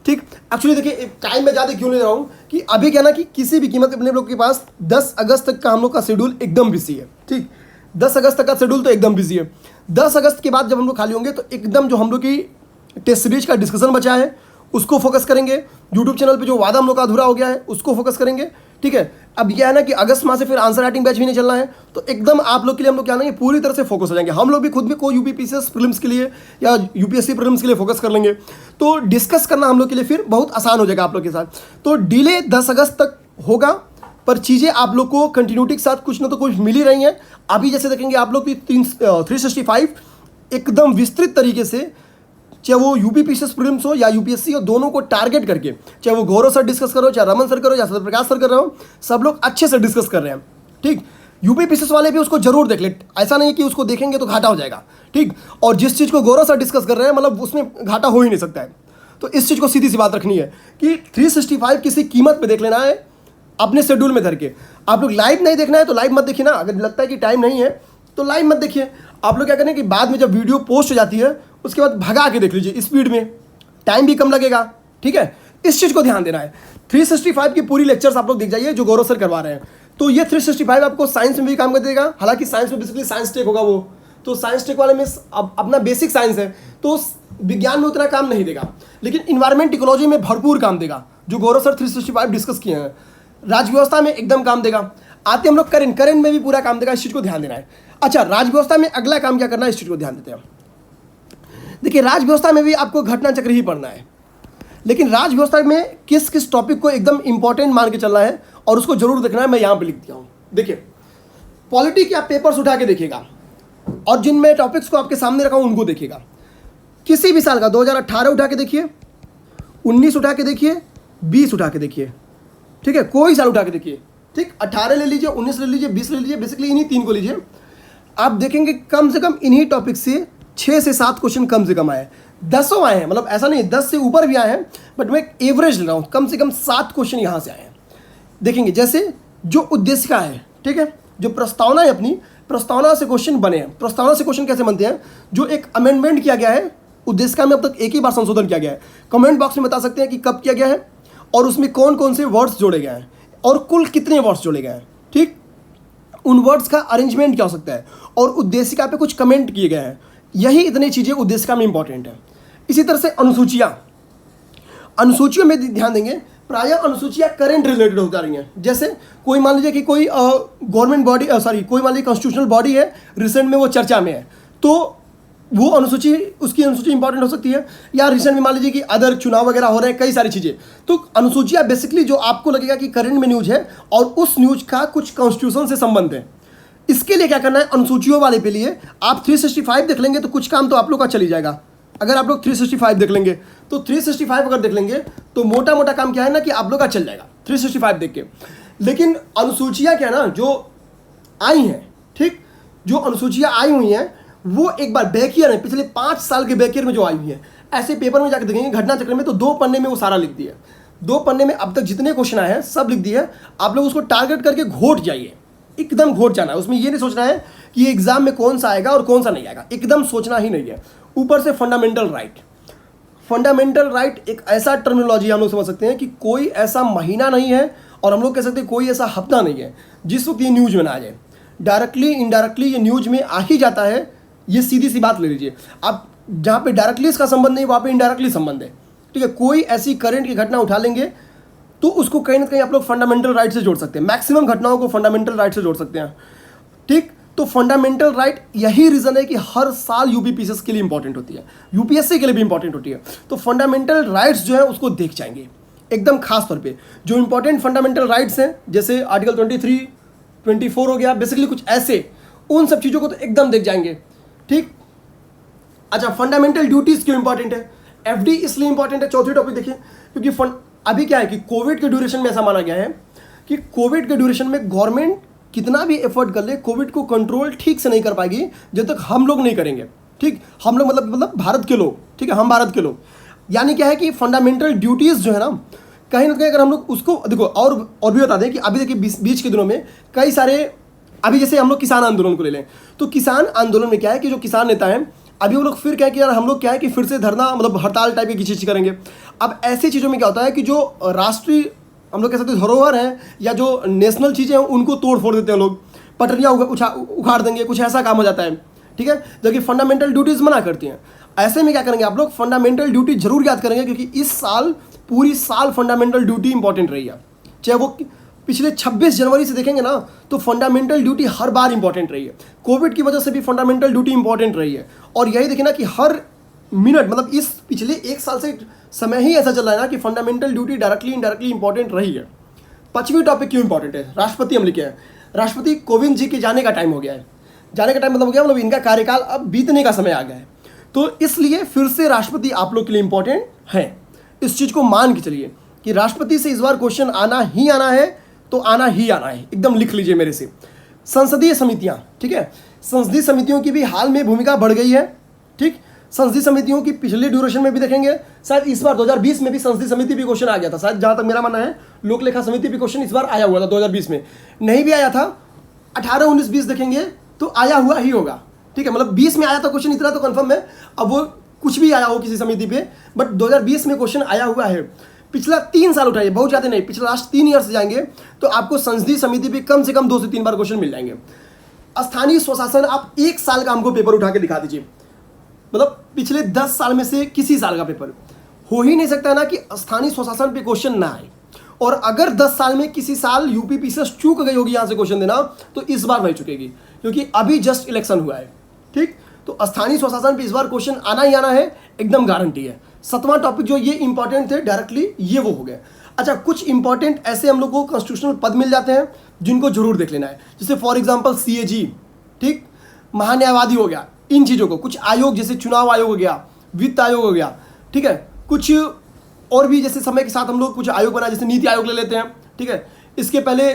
ठीक। एक्चुअली देखिए टाइम में ज़्यादा क्यों ले रहा हूँ कि अभी क्या ना कि किसी भी कीमत अपने लोग के पास 10 अगस्त तक का हम लोग का शेड्यूल एकदम बिजी है, ठीक। 10 अगस्त तक का शेड्यूल तो एकदम बिजी है। 10 अगस्त के बाद जब हम लोग खाली होंगे तो एकदम जो हम लोग की टेस्ट सीरीज का डिस्कशन बचा है उसको फोकस करेंगे। यूट्यूब चैनल पे जो वादा हम लोग का अधूरा हो गया है उसको फोकस करेंगे, ठीक है। अब यह है ना कि अगस्त माह से फिर आंसर राइटिंग बैच भी नहीं चलना है, तो एकदम आप लोग के लिए हम लोग क्या नहीं पूरी तरह से फोकस हो जाएंगे। हम लोग भी खुद भी कोई यूपी पीसीएस प्रीलिम्स के लिए या यूपीएससी प्रीलिम्स के लिए फोकस कर लेंगे, तो डिस्कस करना हम लोग के लिए फिर बहुत आसान हो जाएगा आप लोग के साथ। तो डिले 10 अगस्त तक होगा, पर चीज़ें आप लोग को कंटिन्यूटी के साथ कुछ ना तो कुछ मिल ही रही हैं। अभी जैसे देखेंगे आप लोग 365 एकदम विस्तृत तरीके से, चाहे वो यूपी पीसीएस प्रीलिम्स हो या यूपीएससी हो, दोनों को टारगेट करके, चाहे वो गौरव सर डिस्कस करो, चाहे रमन सर करो, या सत्यप्रकाश सर कर रहे हो, सब लोग अच्छे से डिस्कस कर रहे हैं, ठीक। यूपी पीसीएस वाले भी उसको जरूर देख ले, ऐसा नहीं कि उसको देखेंगे तो घाटा हो जाएगा, ठीक। और जिस चीज़ को गौरव सर डिस्कस कर रहे हैं मतलब उसमें घाटा हो ही नहीं सकता है। तो इस चीज़ को सीधी सी बात रखनी है कि 365 किसी कीमत पर देख लेना है अपने शेड्यूल में धर के। आप लोग लाइव नहीं देखना है तो लाइव मत देखिए ना, अगर लगता है कि टाइम नहीं है तो लाइव मत देखिए। आप लोग क्या करें कि बाद में जब वीडियो पोस्ट हो जाती है उसके बाद भगा के देख लीजिए स्पीड में, टाइम भी कम लगेगा, ठीक है। इस चीज़ को ध्यान देना है। 365 की पूरी लेक्चर्स आप लोग देख जाइए जो गौरव सर करवा रहे हैं। तो ये 365 आपको साइंस में भी काम कर देगा, हालांकि साइंस में बेसिकली साइंस टेक होगा वो, तो साइंस टेक वाले में अपना बेसिक साइंस है तो विज्ञान में उतना काम नहीं देगा, लेकिन इन्वायरमेंट इकोलॉजी में भरपूर काम देगा जो गौरव सर 365 डिस्कस किए हैं। राजव्यवस्था में एकदम काम देगा। आते हम लोग करेंट में भी पूरा काम देगा, इस चीज़ को ध्यान देना है। अच्छा, राजव्यवस्था में अगला काम क्या करना है, इस चीज़ को ध्यान देते हैं। देखिए राजव्यवस्था में भी आपको घटना चक्र ही पढ़ना है, लेकिन राजव्यवस्था में किस किस टॉपिक को एकदम इंपॉर्टेंट मान के चलना है और उसको जरूर देखना है, मैं यहाँ पे लिख दिया हूँ। देखिए पॉलिटी के आप पेपर्स उठा के देखिएगा, और जिन मैं टॉपिक्स को आपके सामने रखा हूं उनको देखिएगा। किसी भी साल का 2018 उठा के देखिए, 19 उठा के देखिए, 20 उठा के देखिए, ठीक है, कोई साल उठा के देखिए, ठीक, 18 ले लीजिए, 19 ले लीजिए, 20 ले लीजिए, बेसिकली इन्हीं 3 को लीजिए, आप देखेंगे कम से कम इन्हीं टॉपिक से 6 से 7 क्वेश्चन कम से कम आए, 10 आए हैं, मतलब ऐसा नहीं 10 से ऊपर भी आए हैं, बट मैं एक एवरेज ले रहा हूँ, कम से कम 7 क्वेश्चन यहाँ से आए हैं। देखेंगे जैसे जो उद्देशिका है, ठीक है, जो प्रस्तावना है अपनी, प्रस्तावना से क्वेश्चन बने हैं। प्रस्तावना से क्वेश्चन कैसे बनते हैं? जो एक अमेंडमेंट किया गया है, उद्देशिका में अब तक एक ही बार संशोधन किया गया है, कमेंट बॉक्स में बता सकते हैं कि कब किया गया है और उसमें कौन कौन से वर्ड्स जोड़े गए हैं और कुल कितने वर्ड्स जोड़े गए हैं, ठीक, उन वर्ड्स का अरेंजमेंट क्या हो सकता है और उद्देशिका पे कुछ कमेंट किए गए हैं। यही इतनी चीज़ें उद्देशिका में इंपॉर्टेंट है। इसी तरह से अनुसूचियों में ध्यान देंगे, प्रायः अनुसूचियाँ करंट रिलेटेड होती रही हैं। जैसे कोई मान लीजिए कि कोई गवर्नमेंट बॉडी कोई मान लीजिए कॉन्स्टिट्यूशनल बॉडी है, रिसेंट में वो चर्चा में है, तो वो अनुसूची, उसकी अनुसूची इंपॉर्टेंट हो सकती है। या रिसेंट में मान लीजिए कि अदर चुनाव वगैरह हो रहे हैं, कई सारी चीज़ें, तो अनुसूचियाँ बेसिकली जो आपको लगेगा कि करंट में न्यूज है और उस न्यूज का कुछ कॉन्स्टिट्यूशन से संबंध है। इसके लिए क्या करना है, अनुसूचियों वाले के लिए आप 365 देख लेंगे तो कुछ काम तो आप लोग का चली जाएगा। अगर आप लोग 365 देख लेंगे तो 365 अगर देख लेंगे तो मोटा मोटा काम क्या है ना कि आप लोग का चल जाएगा 365 देख के। लेकिन अनुसूचियाँ क्या है ना जो आई हैं, ठीक, जो अनुसूचियाँ आई हुई हैं वो एक बार बैकियर है, पिछले 5 साल के बैकियर में जो आई हुई है, ऐसे पेपर में जाकर देखेंगे घटना चक्र में तो 2 पन्ने में वो सारा लिख दिया। 2 पन्ने में अब तक जितने क्वेश्चन आए हैं सब लिख दिए। आप लोग उसको टारगेट करके घोट जाइए, एकदम घोट जाना है। उसमें ये नहीं सोचना है कि एग्जाम में कौन सा आएगा और कौन सा नहीं आएगा, एकदम सोचना ही नहीं है। ऊपर से फंडामेंटल राइट एक ऐसा टर्मिनोलॉजी हम लोग समझ सकते हैं कि कोई ऐसा महीना नहीं है और हम लोग कह सकते हैं कोई ऐसा हफ्ता नहीं है जिस वक्त ये न्यूज में ना आ जाए। डायरेक्टली इनडायरेक्टली ये न्यूज में आ ही जाता है, ये सीधी सी बात ले लीजिए आप। जहाँ पे डायरेक्टली इसका संबंध नहीं वहाँ पे इनडायरेक्टली संबंध है, ठीक है। कोई ऐसी करंट की घटना उठा लेंगे तो उसको कहीं ना कहीं आप लोग फंडामेंटल राइट से जोड़ सकते हैं। मैक्सिमम घटनाओं को फंडामेंटल राइट से जोड़ सकते हैं, ठीक। तो फंडामेंटल राइट यही रीज़न है कि हर साल यूपीपीसीएस के लिए इंपॉर्टेंट होती है, यूपीएससी के लिए भी इंपॉर्टेंट होती है। तो फंडामेंटल राइट्स जो है उसको देख जाएंगे एकदम खास तौर पे। जो इंपॉर्टेंट फंडामेंटल राइट्स हैं जैसे आर्टिकल 23, 24 हो गया, बेसिकली कुछ ऐसे, उन सब चीज़ों को तो एकदम देख जाएंगे, ठीक। अच्छा, फंडामेंटल ड्यूटीज़ क्यों इंपॉर्टेंट है? एफडी इसलिए इंपॉर्टेंट है, चौथी टॉपिक देखिए, क्योंकि अभी क्या है कि कोविड के ड्यूरेशन में ऐसा माना गया है कि कोविड के ड्यूरेशन में गवर्नमेंट कितना भी एफर्ट कर ले कोविड को कंट्रोल ठीक से नहीं कर पाएगी जब तक हम लोग नहीं करेंगे, ठीक। हम लोग मतलब भारत के लोग, ठीक है, हम भारत के लोग। यानी क्या है कि फंडामेंटल ड्यूटीज़ जो है ना कहीं अगर हम लोग उसको देखो, और भी बता दें कि अभी देखिए बीच के दिनों में कई सारे, अभी जैसे हम लोग किसान आंदोलन को ले लें तो किसान आंदोलन में क्या है कि जो किसान नेता हैं अभी वो लोग फिर क्या है कि यार हम लोग क्या है कि फिर से धरना मतलब हड़ताल टाइप की चीज़ करेंगे। अब ऐसी चीज़ों में क्या होता है कि जो राष्ट्रीय हम लोग कह सकते हैं धरोहर है या जो नेशनल चीज़ें हैं उनको तोड़ फोड़ देते हैं लोग, पटरियाँ उखाड़ देंगे, कुछ ऐसा काम हो जाता है, ठीक है, जबकि फंडामेंटल ड्यूटीज़ मना करती हैं। ऐसे में क्या करेंगे आप लोग, फंडामेंटल ड्यूटी जरूर याद करेंगे क्योंकि इस साल पूरी साल फंडामेंटल ड्यूटी इंपॉर्टेंट रही है। चाहे वो पिछले 26 जनवरी से देखेंगे ना तो फंडामेंटल ड्यूटी हर बार इंपॉर्टेंट रही है। कोविड की वजह से भी फंडामेंटल ड्यूटी इंपॉर्टेंट रही है। और यही देखिए ना कि हर मिनट मतलब इस पिछले 1 साल से समय ही ऐसा चल रहा है ना कि fundamental duty directly indirectly important रही है। 5वीं टॉपिक क्यों इंपॉर्टेंट है? राष्ट्रपति हम लिखे हैं, राष्ट्रपति कोविंद जी के जाने का टाइम हो गया है। जाने का टाइम मतलब हो गया, मतलब इनका कार्यकाल अब बीतने का समय आ गया है, तो इसलिए फिर से राष्ट्रपति आप लोग के लिए इंपॉर्टेंट है। इस चीज़ को मान के चलिए कि राष्ट्रपति से इस बार क्वेश्चन आना ही आना है, तो आना ही आना है, एकदम लिख लीजिए मेरे से। संसदीय समितियां, ठीक है, संसदीय समितियों की भी हाल में भूमिका बढ़ गई है, ठीक। संसदीय समितियों की पिछले ड्यूरेशन में भी देखेंगे, शायद इस बार 2020 में भी संसदीय समिति भी क्वेश्चन आ गया था, शायद जहां तक मेरा मानना है। लोक लेखा समिति भी क्वेश्चन इस बार आया हुआ था 2020 में, नहीं भी आया था 18, 19, 20 देखेंगे तो आया हुआ ही होगा, ठीक है। मतलब 20 में आया था क्वेश्चन, इतना तो कंफर्म है, अब वो कुछ भी आया हो किसी समिति पे, बट 2020 में क्वेश्चन आया हुआ है। पिछला 3 साल उठाइए, बहुत ज़्यादा नहीं, पिछला लास्ट 3 ईयर से जाएंगे तो आपको संसदीय समिति पे कम से कम 2 से 3 बार क्वेश्चन मिल जाएंगे। स्थानीय स्वशासन आप 1 साल का हमको पेपर उठा के दिखा दीजिए, मतलब पिछले 10 साल में से किसी साल का पेपर हो ही नहीं सकता ना कि स्थानीय स्वशासन पे क्वेश्चन ना आए। और अगर 10 साल में किसी साल यूपीपीसीएस चूक गई होगी यहाँ से क्वेश्चन देना तो इस बार नहीं चुकेगी, क्योंकि अभी जस्ट इलेक्शन हुआ है, ठीक। तो स्थानीय स्वशासन पे इस बार क्वेश्चन आना ही आना है, एकदम गारंटी है। 7वां टॉपिक जो ये इंपॉर्टेंट थे डायरेक्टली, ये वो हो गए। अच्छा, कुछ इंपॉर्टेंट ऐसे हम लोग को कॉन्स्टिट्यूशनल पद मिल जाते हैं जिनको जरूर देख लेना है, जैसे फॉर एग्जांपल सीएजी, ठीक, महान्यायवादी हो गया, इन चीज़ों को, कुछ आयोग जैसे चुनाव आयोग हो गया, वित्त आयोग हो गया, ठीक है, कुछ और भी जैसे समय के साथ हम लोग कुछ आयोग बना, जैसे नीति आयोग ले लेते हैं, ठीक है। इसके पहले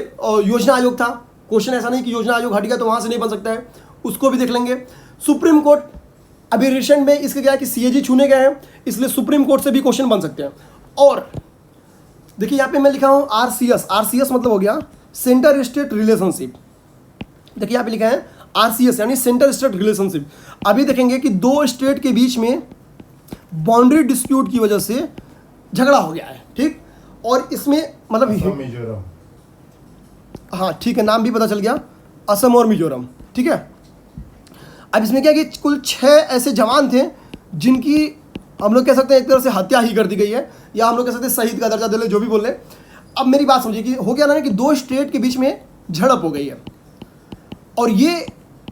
योजना आयोग था, क्वेश्चन ऐसा नहीं कि योजना आयोग हट गया तो वहाँ से नहीं बन सकता है, उसको भी देख लेंगे। सुप्रीम कोर्ट अभी रिसेंट में इसके क्या है कि CAG छूने गए हैं, इसलिए सुप्रीम कोर्ट से भी क्वेश्चन बन सकते हैं। और देखिए यहाँ पे मैं लिखा हूँ RCS मतलब हो गया सेंटर स्टेट रिलेशनशिप। देखिए यहाँ पे लिखा है RCS यानी सेंटर स्टेट रिलेशनशिप। अभी देखेंगे कि दो स्टेट के बीच में बाउंड्री डिस्प्यूट की वजह से झगड़ा हो गया है, ठीक। और इसमें मतलब मिजोरम, हाँ ठीक है, नाम भी पता चल गया, असम और मिजोरम, ठीक है। अब इसमें क्या है कि कुल 6 ऐसे जवान थे जिनकी हम लोग कह सकते हैं एक तरह से हत्या ही कर दी गई है, या हम लोग कह सकते हैं शहीद का दर्जा दे ले, जो भी बोल ले। अब मेरी बात समझिए कि हो गया ना कि दो स्टेट के बीच में झड़प हो गई है, और ये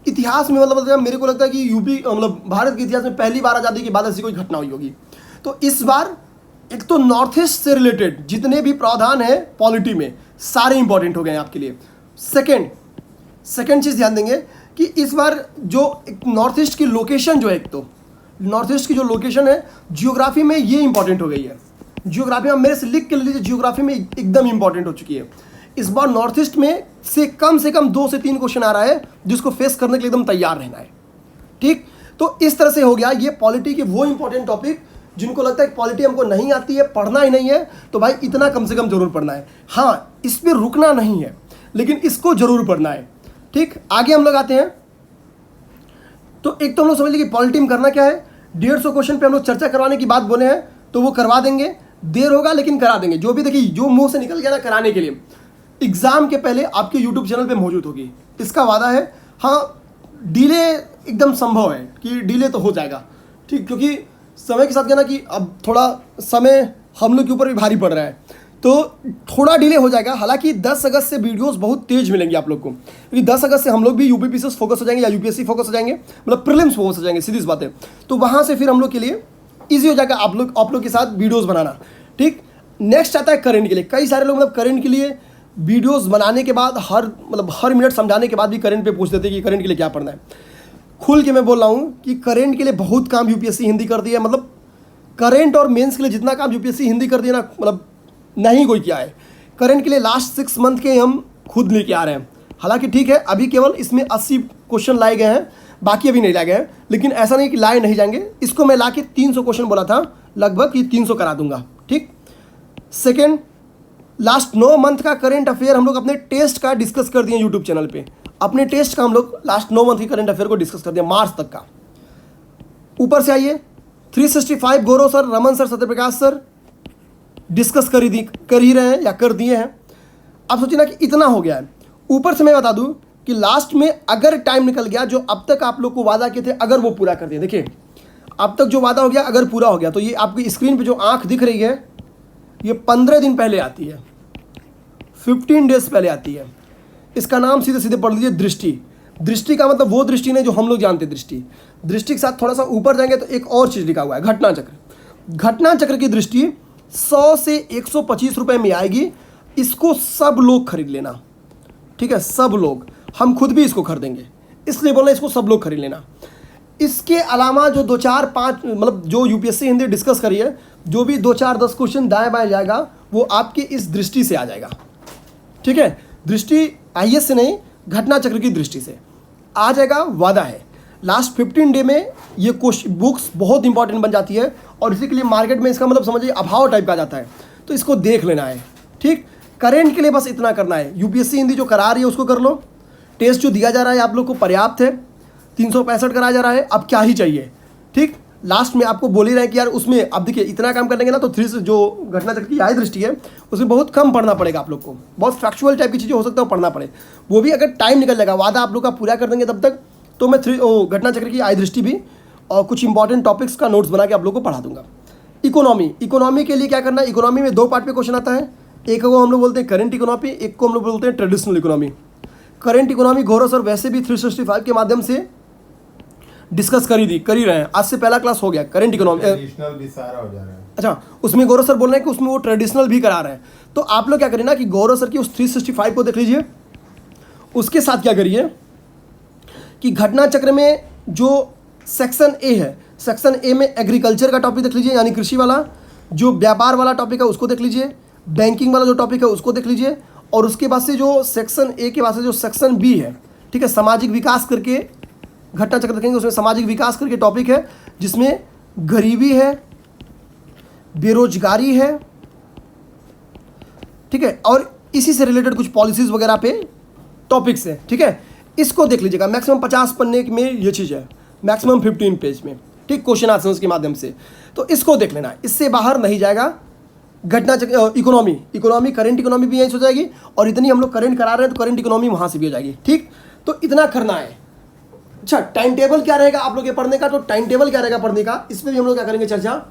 इतिहास में मतलब मेरे को लगता है कि यूपी मतलब भारत के इतिहास में पहली बार आज़ादी के बाद ऐसी कोई घटना हुई होगी। तो इस बार एक तो नॉर्थ ईस्ट से रिलेटेड जितने भी प्रावधान है पॉलिटी में सारे इंपॉर्टेंट हो गए हैं आपके लिए। सेकंड चीज़ ध्यान देंगे कि इस बार जो नॉर्थ ईस्ट की लोकेशन जो है, एक तो नॉर्थ ईस्ट की जो लोकेशन है जियोग्राफी में ये इंपॉर्टेंट हो गई है। जियोग्राफी में मेरे से लिख के लीजिए, जियोग्राफी में एकदम इंपॉर्टेंट हो चुकी है। इस बार नॉर्थ ईस्ट में से कम 2 से 3 क्वेश्चन आ रहा है जिसको फेस करने के लिए एकदम तैयार रहना है, ठीक। तो इस तरह से हो गया ये पॉलिटी के वो इंपॉर्टेंट टॉपिक जिनको लगता है पॉलिटी हमको नहीं आती है, पढ़ना ही नहीं है, तो भाई इतना कम से कम जरूर पढ़ना है। हाँ, इस पर रुकना नहीं है, लेकिन इसको जरूर पढ़ना है, ठीक। आगे हम लोग आते हैं। तो एक तो हम लोग समझ लीजिए कि पॉलिटी में करना क्या है, 150 क्वेश्चन पे हम लोग चर्चा करवाने की बात बोले हैं, तो वो करवा देंगे, देर होगा लेकिन करा देंगे। जो भी देखिए जो मुंह से निकल गया ना कराने के लिए, एग्जाम के पहले आपके यूट्यूब चैनल पे मौजूद होगी, इसका वादा है। हाँ, डिले एकदम संभव है कि डिले तो हो जाएगा, ठीक, क्योंकि समय के साथ क्या ना कि अब थोड़ा समय हम लोग के ऊपर भी भारी पड़ रहा है, तो थोड़ा डिले हो जाएगा। हालांकि 10 अगस्त से वीडियोस बहुत तेज मिलेंगे आप लोग को, क्योंकि 10 अगस्त से हम लोग भी यूपीपीसीएस फोकस हो जाएंगे या यूपीएससी फोकस हो जाएंगे, मतलब प्रीलिम्स फोकस हो जाएंगे, सीधी सी बात है। तो वहाँ से फिर हम लोग के लिए ईजी हो जाएगा आप लोग के साथ वीडियोज़ बनाना, ठीक। नेक्स्ट आता है करंट के लिए। कई सारे लोग मतलब करंट के लिए वीडियोज़ बनाने के बाद हर मिनट समझाने के बाद भी करंट पे पूछ देते हैं कि करंट के लिए क्या पढ़ना है। खुल के मैं बोल रहा हूँ कि करंट के लिए बहुत काम यूपीएससी हिंदी कर दिया है, मतलब करंट और मेंस के लिए जितना काम यूपीएससी हिंदी कर दिया ना, मतलब नहीं कोई किया है। करंट के लिए लास्ट 6 मंथ के हम खुद लेके आ रहे हैं। हालांकि ठीक है, अभी केवल इसमें 80 क्वेश्चन लाए गए हैं, बाकी अभी नहीं लाए गए हैं, लेकिन ऐसा नहीं कि लाए नहीं जाएंगे। इसको मैं ला के 300 क्वेश्चन बोला था लगभग कि 300 करा दूंगा, ठीक। सेकेंड, लास्ट 9 मंथ का करंट अफेयर हम लोग अपने टेस्ट का डिस्कस कर दिए यूट्यूब चैनल पे। अपने टेस्ट का हम लोग लास्ट 9 मंथ की करंट अफेयर को डिस्कस कर दिया, मार्च तक का। ऊपर से आइए 365 Gaurav sir, Raman sir, Satyaprakash sir discuss कर ही रहे हैं या कर दिए हैं। अब सोचिए ना कि इतना हो गया है। ऊपर से मैं बता दूं कि लास्ट में अगर टाइम निकल गया, जो अब तक आप लोग को वादा किए थे अगर वो पूरा कर दिए, देखिए अब तक जो वादा हो गया अगर पूरा हो गया, तो ये आपकी स्क्रीन पे जो आंख दिख रही है ये 15 दिन पहले आती है, 15 डेज पहले आती है। इसका नाम सीधे सीधे पढ़ लीजिए दृष्टि। दृष्टि का मतलब वो दृष्टि नहीं जो हम लोग जानते दृष्टि। दृष्टि के साथ थोड़ा सा ऊपर जाएंगे तो एक और चीज़ लिखा हुआ है, घटना चक्र। घटना चक्र की दृष्टि 100 से 125 रुपये में आएगी। इसको सब लोग खरीद लेना, ठीक है, सब लोग, हम खुद भी इसको खरीदेंगे, इसलिए बोलना इसको सब लोग खरीद लेना। इसके अलावा जो 2-4-5 मतलब जो यूपीएससी हिंदी डिस्कस करी है, जो भी 2-4-10 क्वेश्चन दाएं बाएं जाएगा वो आपके इस दृष्टि से आ जाएगा, ठीक है। दृष्टि आईएएस से नहीं, घटना चक्र की दृष्टि से आ जाएगा, वादा है। लास्ट 15 डे में ये बुक्स बहुत इंपॉर्टेंट बन जाती है, और इसी के लिए मार्केट में इसका मतलब समझिए अभाव टाइप का आ जाता है, तो इसको देख लेना है, ठीक। करेंट के लिए बस इतना करना है, यूपीएससी हिंदी जो करा रही है उसको कर लो। टेस्ट जो दिया जा रहा है आप लोग को पर्याप्त है, 365 कराया जा रहा है, अब क्या ही चाहिए, ठीक। लास्ट में आपको बोल ही रहे हैं कि यार उसमें अब देखिए इतना काम कर लेंगे ना तो 3 से जो घटना चक्र की आय दृष्टि है उसमें बहुत कम पढ़ना पड़ेगा आप लोग को, बहुत फैक्चुअल टाइप की चीज़ें हो सकता है पढ़ना पड़े, वो भी अगर टाइम निकल जाएगा, वादा आप लोग का पूरा कर देंगे तब तक, तो मैं घटना चक्र की आय दृष्टि भी और कुछ इंपॉर्टेंट टॉपिक्स का नोट्स बना के आप लोग को पढ़ा दूंगा। इकोनॉमी के लिए क्या करना है, इकोनॉमी में 2 पार्ट पे क्वेश्चन आता है, एक को हम लोग बोलते हैं करंट इकोनॉमी, एक को हम लोग बोलते हैं ट्रेडिशनल इकोनॉमी। करंट इकोनॉमी गौरव सर वैसे भी 365 के माध्यम से डिस्कस कर ही रहे हैं, आज से पहला क्लास हो गया करंट इकोनॉमी, ट्रेडिशनल भी सारा हो जा रहा है। अच्छा, उसमें गौरव सर बोल रहे हैं कि उसमें वो ट्रेडिशनल भी करा रहे हैं, तो आप लोग क्या करें ना कि गौरव सर की उस 365 को देख लीजिए, उसके साथ क्या करिए कि घटना चक्र में जो सेक्शन ए है, सेक्शन ए में एग्रीकल्चर का टॉपिक देख लीजिए यानी कृषि वाला, जो व्यापार वाला टॉपिक है उसको देख लीजिए, बैंकिंग वाला जो टॉपिक है उसको देख लीजिए, और उसके बाद से जो सेक्शन ए के बाद से जो सेक्शन बी है, ठीक है, सामाजिक विकास करके घटना चक्र देखेंगे, उसमें सामाजिक विकास करके टॉपिक है जिसमें गरीबी है, बेरोजगारी है, ठीक है, और इसी से रिलेटेड कुछ पॉलिसीज वगैरह पे टॉपिक्स है, ठीक है। इसको देख लीजिएगा, मैक्सिमम 50 पन्ने में ये चीज़ है, मैक्सिमम 15 पेज में, ठीक, क्वेश्चन आंसर्स के माध्यम से। तो इसको देख लेना, इससे बाहर नहीं जाएगा। घटना चक्र इकोनॉमी करंट इकोनॉमी भी यहीं से हो जाएगी, और इतनी हम लोग करंट करा रहे हैं तो करंट इकोनॉमी वहाँ से भी हो जाएगी, ठीक। तो इतना करना है। अच्छा, टाइम टेबल क्या रहेगा आप लोग के पढ़ने का? तो टाइम टेबल क्या रहेगा पढ़ने का, इसमें भी हम लोग क्या करेंगे चर्चा,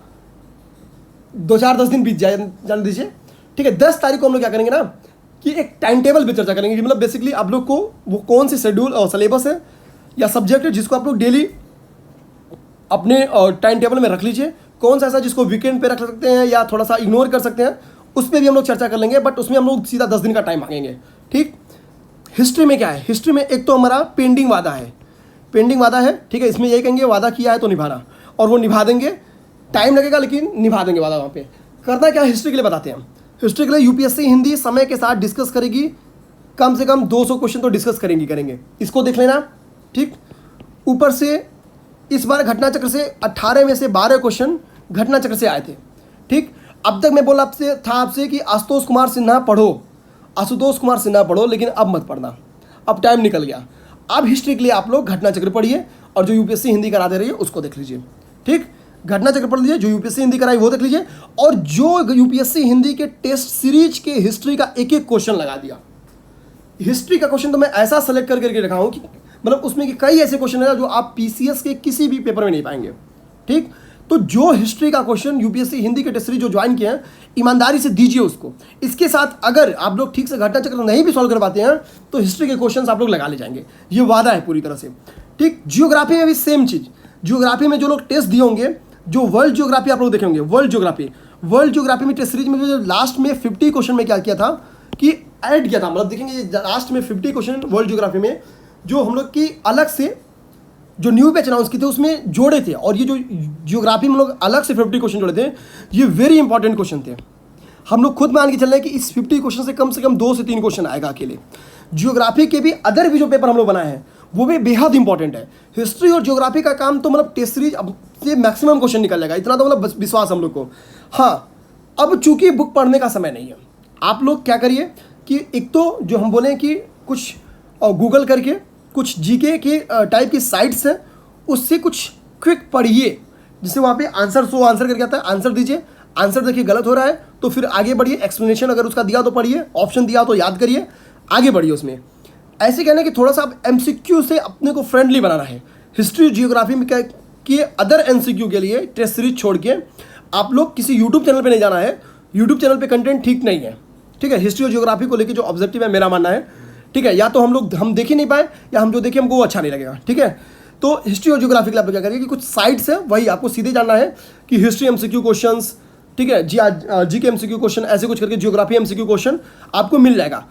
2-4-10 दिन बीत जाने दीजिए, ठीक है। 10 तारीख को हम लोग क्या करेंगे ना कि एक टाइम टेबल पे चर्चा करेंगे, मतलब बेसिकली आप लोग को वो कौन सी शेड्यूल और सिलेबस है या सब्जेक्ट है जिसको आप लोग डेली अपने टाइम टेबल में रख लीजिए, कौन सा ऐसा जिसको वीकेंड पे रख सकते हैं या थोड़ा सा इग्नोर कर सकते हैं, उस पर भी हम लोग चर्चा कर लेंगे, बट उसमें हम लोग सीधा 10 दिन का टाइम मांगेंगे, ठीक। हिस्ट्री में क्या है, हिस्ट्री में एक तो हमारा पेंडिंग वादा है, ठीक है, इसमें यही कहेंगे वादा किया है तो निभाना, और वो निभा देंगे, टाइम लगेगा लेकिन निभा देंगे वादा। वहाँ पे करना क्या, हिस्ट्री के लिए बताते हैं हम। हिस्ट्री के लिए यूपीएससी हिंदी समय के साथ डिस्कस करेगी, कम से कम 200 क्वेश्चन तो डिस्कस करेंगे, इसको देख लेना, ठीक। ऊपर से इस बार घटना चक्र से 18 में से 12 क्वेश्चन घटना चक्र से आए थे, ठीक। अब तक मैं बोला आपसे कि आशुतोष कुमार सिन्हा पढ़ो, लेकिन अब मत पढ़ना, अब टाइम निकल गया। अब हिस्ट्री के लिए आप लोग घटना चक्र पढ़िए, और जो यूपीएससी हिंदी करा दे रही है उसको देख लीजिए, ठीक। घटना चक्र पढ़ लीजिए, जो यूपीएससी हिंदी कराई वो देख लीजिए, और जो यूपीएससी हिंदी के टेस्ट सीरीज के हिस्ट्री का एक एक क्वेश्चन लगा दिया। हिस्ट्री का क्वेश्चन तो मैं ऐसा सेलेक्ट करके रखा हूँ कि मतलब उसमें कि कई ऐसे क्वेश्चन है जो आप पीसीएस के किसी भी पेपर में नहीं पाएंगे, ठीक। तो जो हिस्ट्री का क्वेश्चन यूपीएससी हिंदी के टेस्ट सीरीज जो ज्वाइन किए हैं, ईमानदारी से दीजिए उसको। इसके साथ अगर आप लोग ठीक से घटना चक्र नहीं भी सॉल्व कर पाते हैं तो हिस्ट्री के क्वेश्चन आप लोग लगा ले जाएंगे, ये वादा है पूरी तरह से, ठीक। जियोग्राफी में भी सेम चीज़, जियोग्राफी में जो लोग टेस्ट दिए होंगे, जो वर्ल्ड जियोग्राफी आप लोग देखे होंगे, वर्ल्ड जियोग्राफी में टेस्ट सीरीज में जो लास्ट में 50 क्वेश्चन में क्या किया था कि ऐड किया था, मतलब देखेंगे लास्ट में 50 क्वेश्चन वर्ल्ड जियोग्राफी में जो हम लोग की अलग से जो न्यू बैच अनाउंस किए थे उसमें जोड़े थे, और ये जो जियोग्राफी में लोग अलग से 50 क्वेश्चन जोड़े थे, ये वेरी इंपॉर्टेंट क्वेश्चन थे। हम लोग खुद मान के चल रहे हैं कि इस 50 क्वेश्चन से कम 2 से 3 क्वेश्चन आएगा अकेले। जियोग्राफी के भी अदर भी जो पेपर हम लोग बनाए हैं वो भी बेहद इंपॉर्टेंट है। हिस्ट्री और जियोग्राफी का काम तो मतलब टेस्ट सीरीज अब से मैक्सिमम क्वेश्चन निकल जाएगा, इतना तो मतलब विश्वास हम लोग को। हाँ, अब चूंकि बुक पढ़ने का समय नहीं है, आप लोग क्या करिए कि एक तो जो हम बोले कि कुछ गूगल करके कुछ जीके के टाइप की साइट्स हैं, उससे कुछ क्विक पढ़िए, जिससे वहाँ पे आंसर करके आता है, आंसर दीजिए, आंसर देखिए गलत हो रहा है तो फिर आगे बढ़िए, एक्सप्लेनेशन अगर उसका दिया तो पढ़िए, ऑप्शन दिया तो याद करिए, आगे बढ़िए उसमें। ऐसे कहना कि थोड़ा सा आप एमसीक्यू से अपने को फ्रेंडली बनाना है। हिस्ट्री जियोग्राफी में क्या कि अदर एमसीक्यू के लिए टेस्ट सीरीज छोड़ के आप लोग किसी यूट्यूब चैनल पे नहीं जाना है, यूट्यूब चैनल पे कंटेंट ठीक नहीं है, ठीक है। हिस्ट्री और जियोग्राफी को लेकर जो ऑब्जेक्टिव है मेरा मानना है, ठीक है, या तो हम देख ही नहीं पाए या हम जो देखें हमको वो अच्छा नहीं लगेगा, ठीक है। तो हिस्ट्री और जियोग्राफी के लिए आप क्या करिए कि कुछ साइट्स है वही आपको सीधे जानना है कि हिस्ट्री एमसीक्यू क्वेश्चंस, ठीक है, जी के एमसीक्यू क्वेश्चन, ऐसे कुछ करके जियोग्राफी एमसीक्यू क्वेश्चन आपको मिल जाएगा।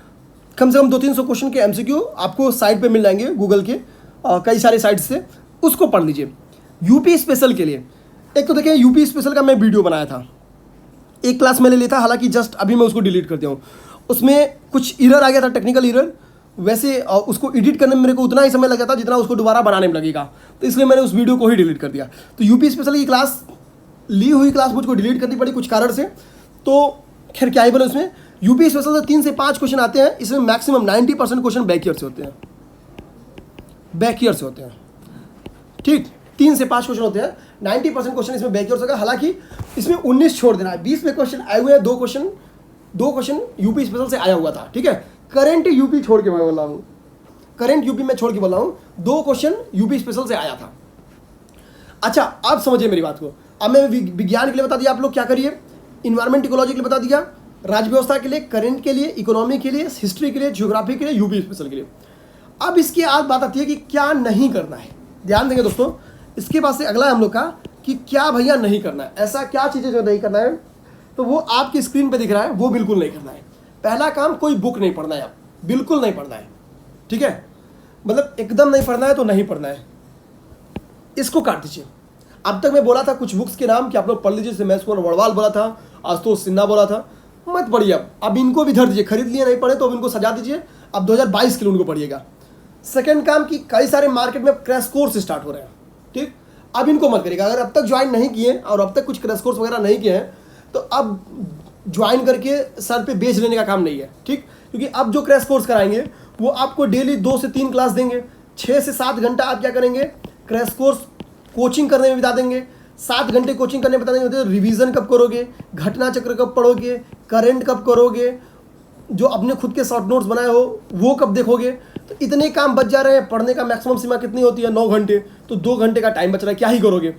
कम से कम 200-300 क्वेश्चन के एमसीक्यू आपको साइट पे मिल जाएंगे गूगल के कई सारे साइट्स से, उसको पढ़ लीजिए। यूपी स्पेशल के लिए एक तो देखिए, यूपी स्पेशल का मैं वीडियो बनाया था, एक क्लास मैंने लिया था, हालांकि जस्ट अभी मैं उसको डिलीट कर दिया हूँ। उसमें कुछ एरर आ गया था, टेक्निकल एरर, वैसे उसको एडिट करने में मेरे को उतना ही समय लगा था जितना उसको दोबारा बनाने में लगेगा, तो इसलिए मैंने उस वीडियो को ही डिलीट कर दिया। तो यूपी स्पेशल की क्लास ली हुई क्लास मुझको डिलीट करनी पड़ी कुछ कारण से, तो खैर क्या ही बोले। उसमें यूपी स्पेशल से 3 से 5 क्वेश्चन आते हैं, इसमें मैक्सिमम 90% क्वेश्चन बैक ईयर से होते हैं, ठीक। 3 से 5 क्वेश्चन होते हैं, 90% क्वेश्चन इसमें बैक ईयर से होगा। हालांकि इसमें 19 छोड़ देना है, 20 में क्वेश्चन आए हुए हैं, 2 क्वेश्चन यूपी स्पेशल से आया हुआ था, ठीक है। करंट यूपी छोड़ के मैं बोल रहा हूँ, करंट यूपी में छोड़ के बोल रहा हूँ, 2 क्वेश्चन यूपी स्पेशल से आया था। अच्छा, आप समझिए मेरी बात को। अब मैं विज्ञान के लिए बता दिया, आप लोग क्या करिए, इन्वायरमेंट इकोलॉजी के लिए बता दिया, राज्य व्यवस्था के लिए, करंट के लिए, इकोनॉमी के लिए, हिस्ट्री के लिए, जियोग्राफी के लिए, यूपी स्पेशल के लिए। अब इसकी आज बात आती है कि क्या नहीं करना है। ध्यान देंगे दोस्तों, इसके बाद से अगला है हम लोग का कि क्या भैया नहीं करना है, ऐसा क्या चीज़ें जो नहीं करना है, तो वो आपकी स्क्रीन पे दिख रहा है, वो बिल्कुल नहीं करना है। पहला काम, कोई बुक नहीं पढ़ना है, आप बिल्कुल नहीं पढ़ना है, ठीक है। मतलब एकदम नहीं पढ़ना है तो नहीं पढ़ना है, इसको काट दीजिए। अब तक मैं बोला था कुछ बुक्स के नाम कि आप लोग पढ़ लीजिए, जैसे महेश कुमार वर्णवाल बोला था, आशुतोष सिन्हा बोला था, मत पढ़िए। अब इनको भी धर दीजिए, खरीद लिए नहीं पढ़े तो अब इनको सजा दीजिए, अब 2022 के लिए उनको पढ़िएगा। सेकंड काम कि कई सारे मार्केट में क्रैश कोर्स स्टार्ट हो रहे हैं, ठीक, अब इनको मत करिएगा। अगर अब तक ज्वाइन नहीं किए और अब तक कुछ क्रैश कोर्स वगैरह नहीं किए हैं तो अब ज्वाइन करके सर पे बेच लेने का काम नहीं है, ठीक, क्योंकि अब जो क्रैश कोर्स कराएंगे वो आपको डेली 2 से 3 क्लास देंगे, 6 से 7 घंटा आप क्या करेंगे, क्रैश कोर्स कोचिंग करने में बिता देंगे। 7 घंटे कोचिंग करने में बता देंगे, रिवीजन कब करोगे, घटना चक्र कब पढ़ोगे, करंट कब करोगे, जो अपने खुद के शॉर्ट नोट्स बनाए हो वो कब देखोगे। तो इतने काम बच जा रहे हैं। पढ़ने का मैक्सिमम सीमा कितनी होती है, 9 घंटे, तो 2 घंटे का टाइम बच रहा है, क्या ही करोगे,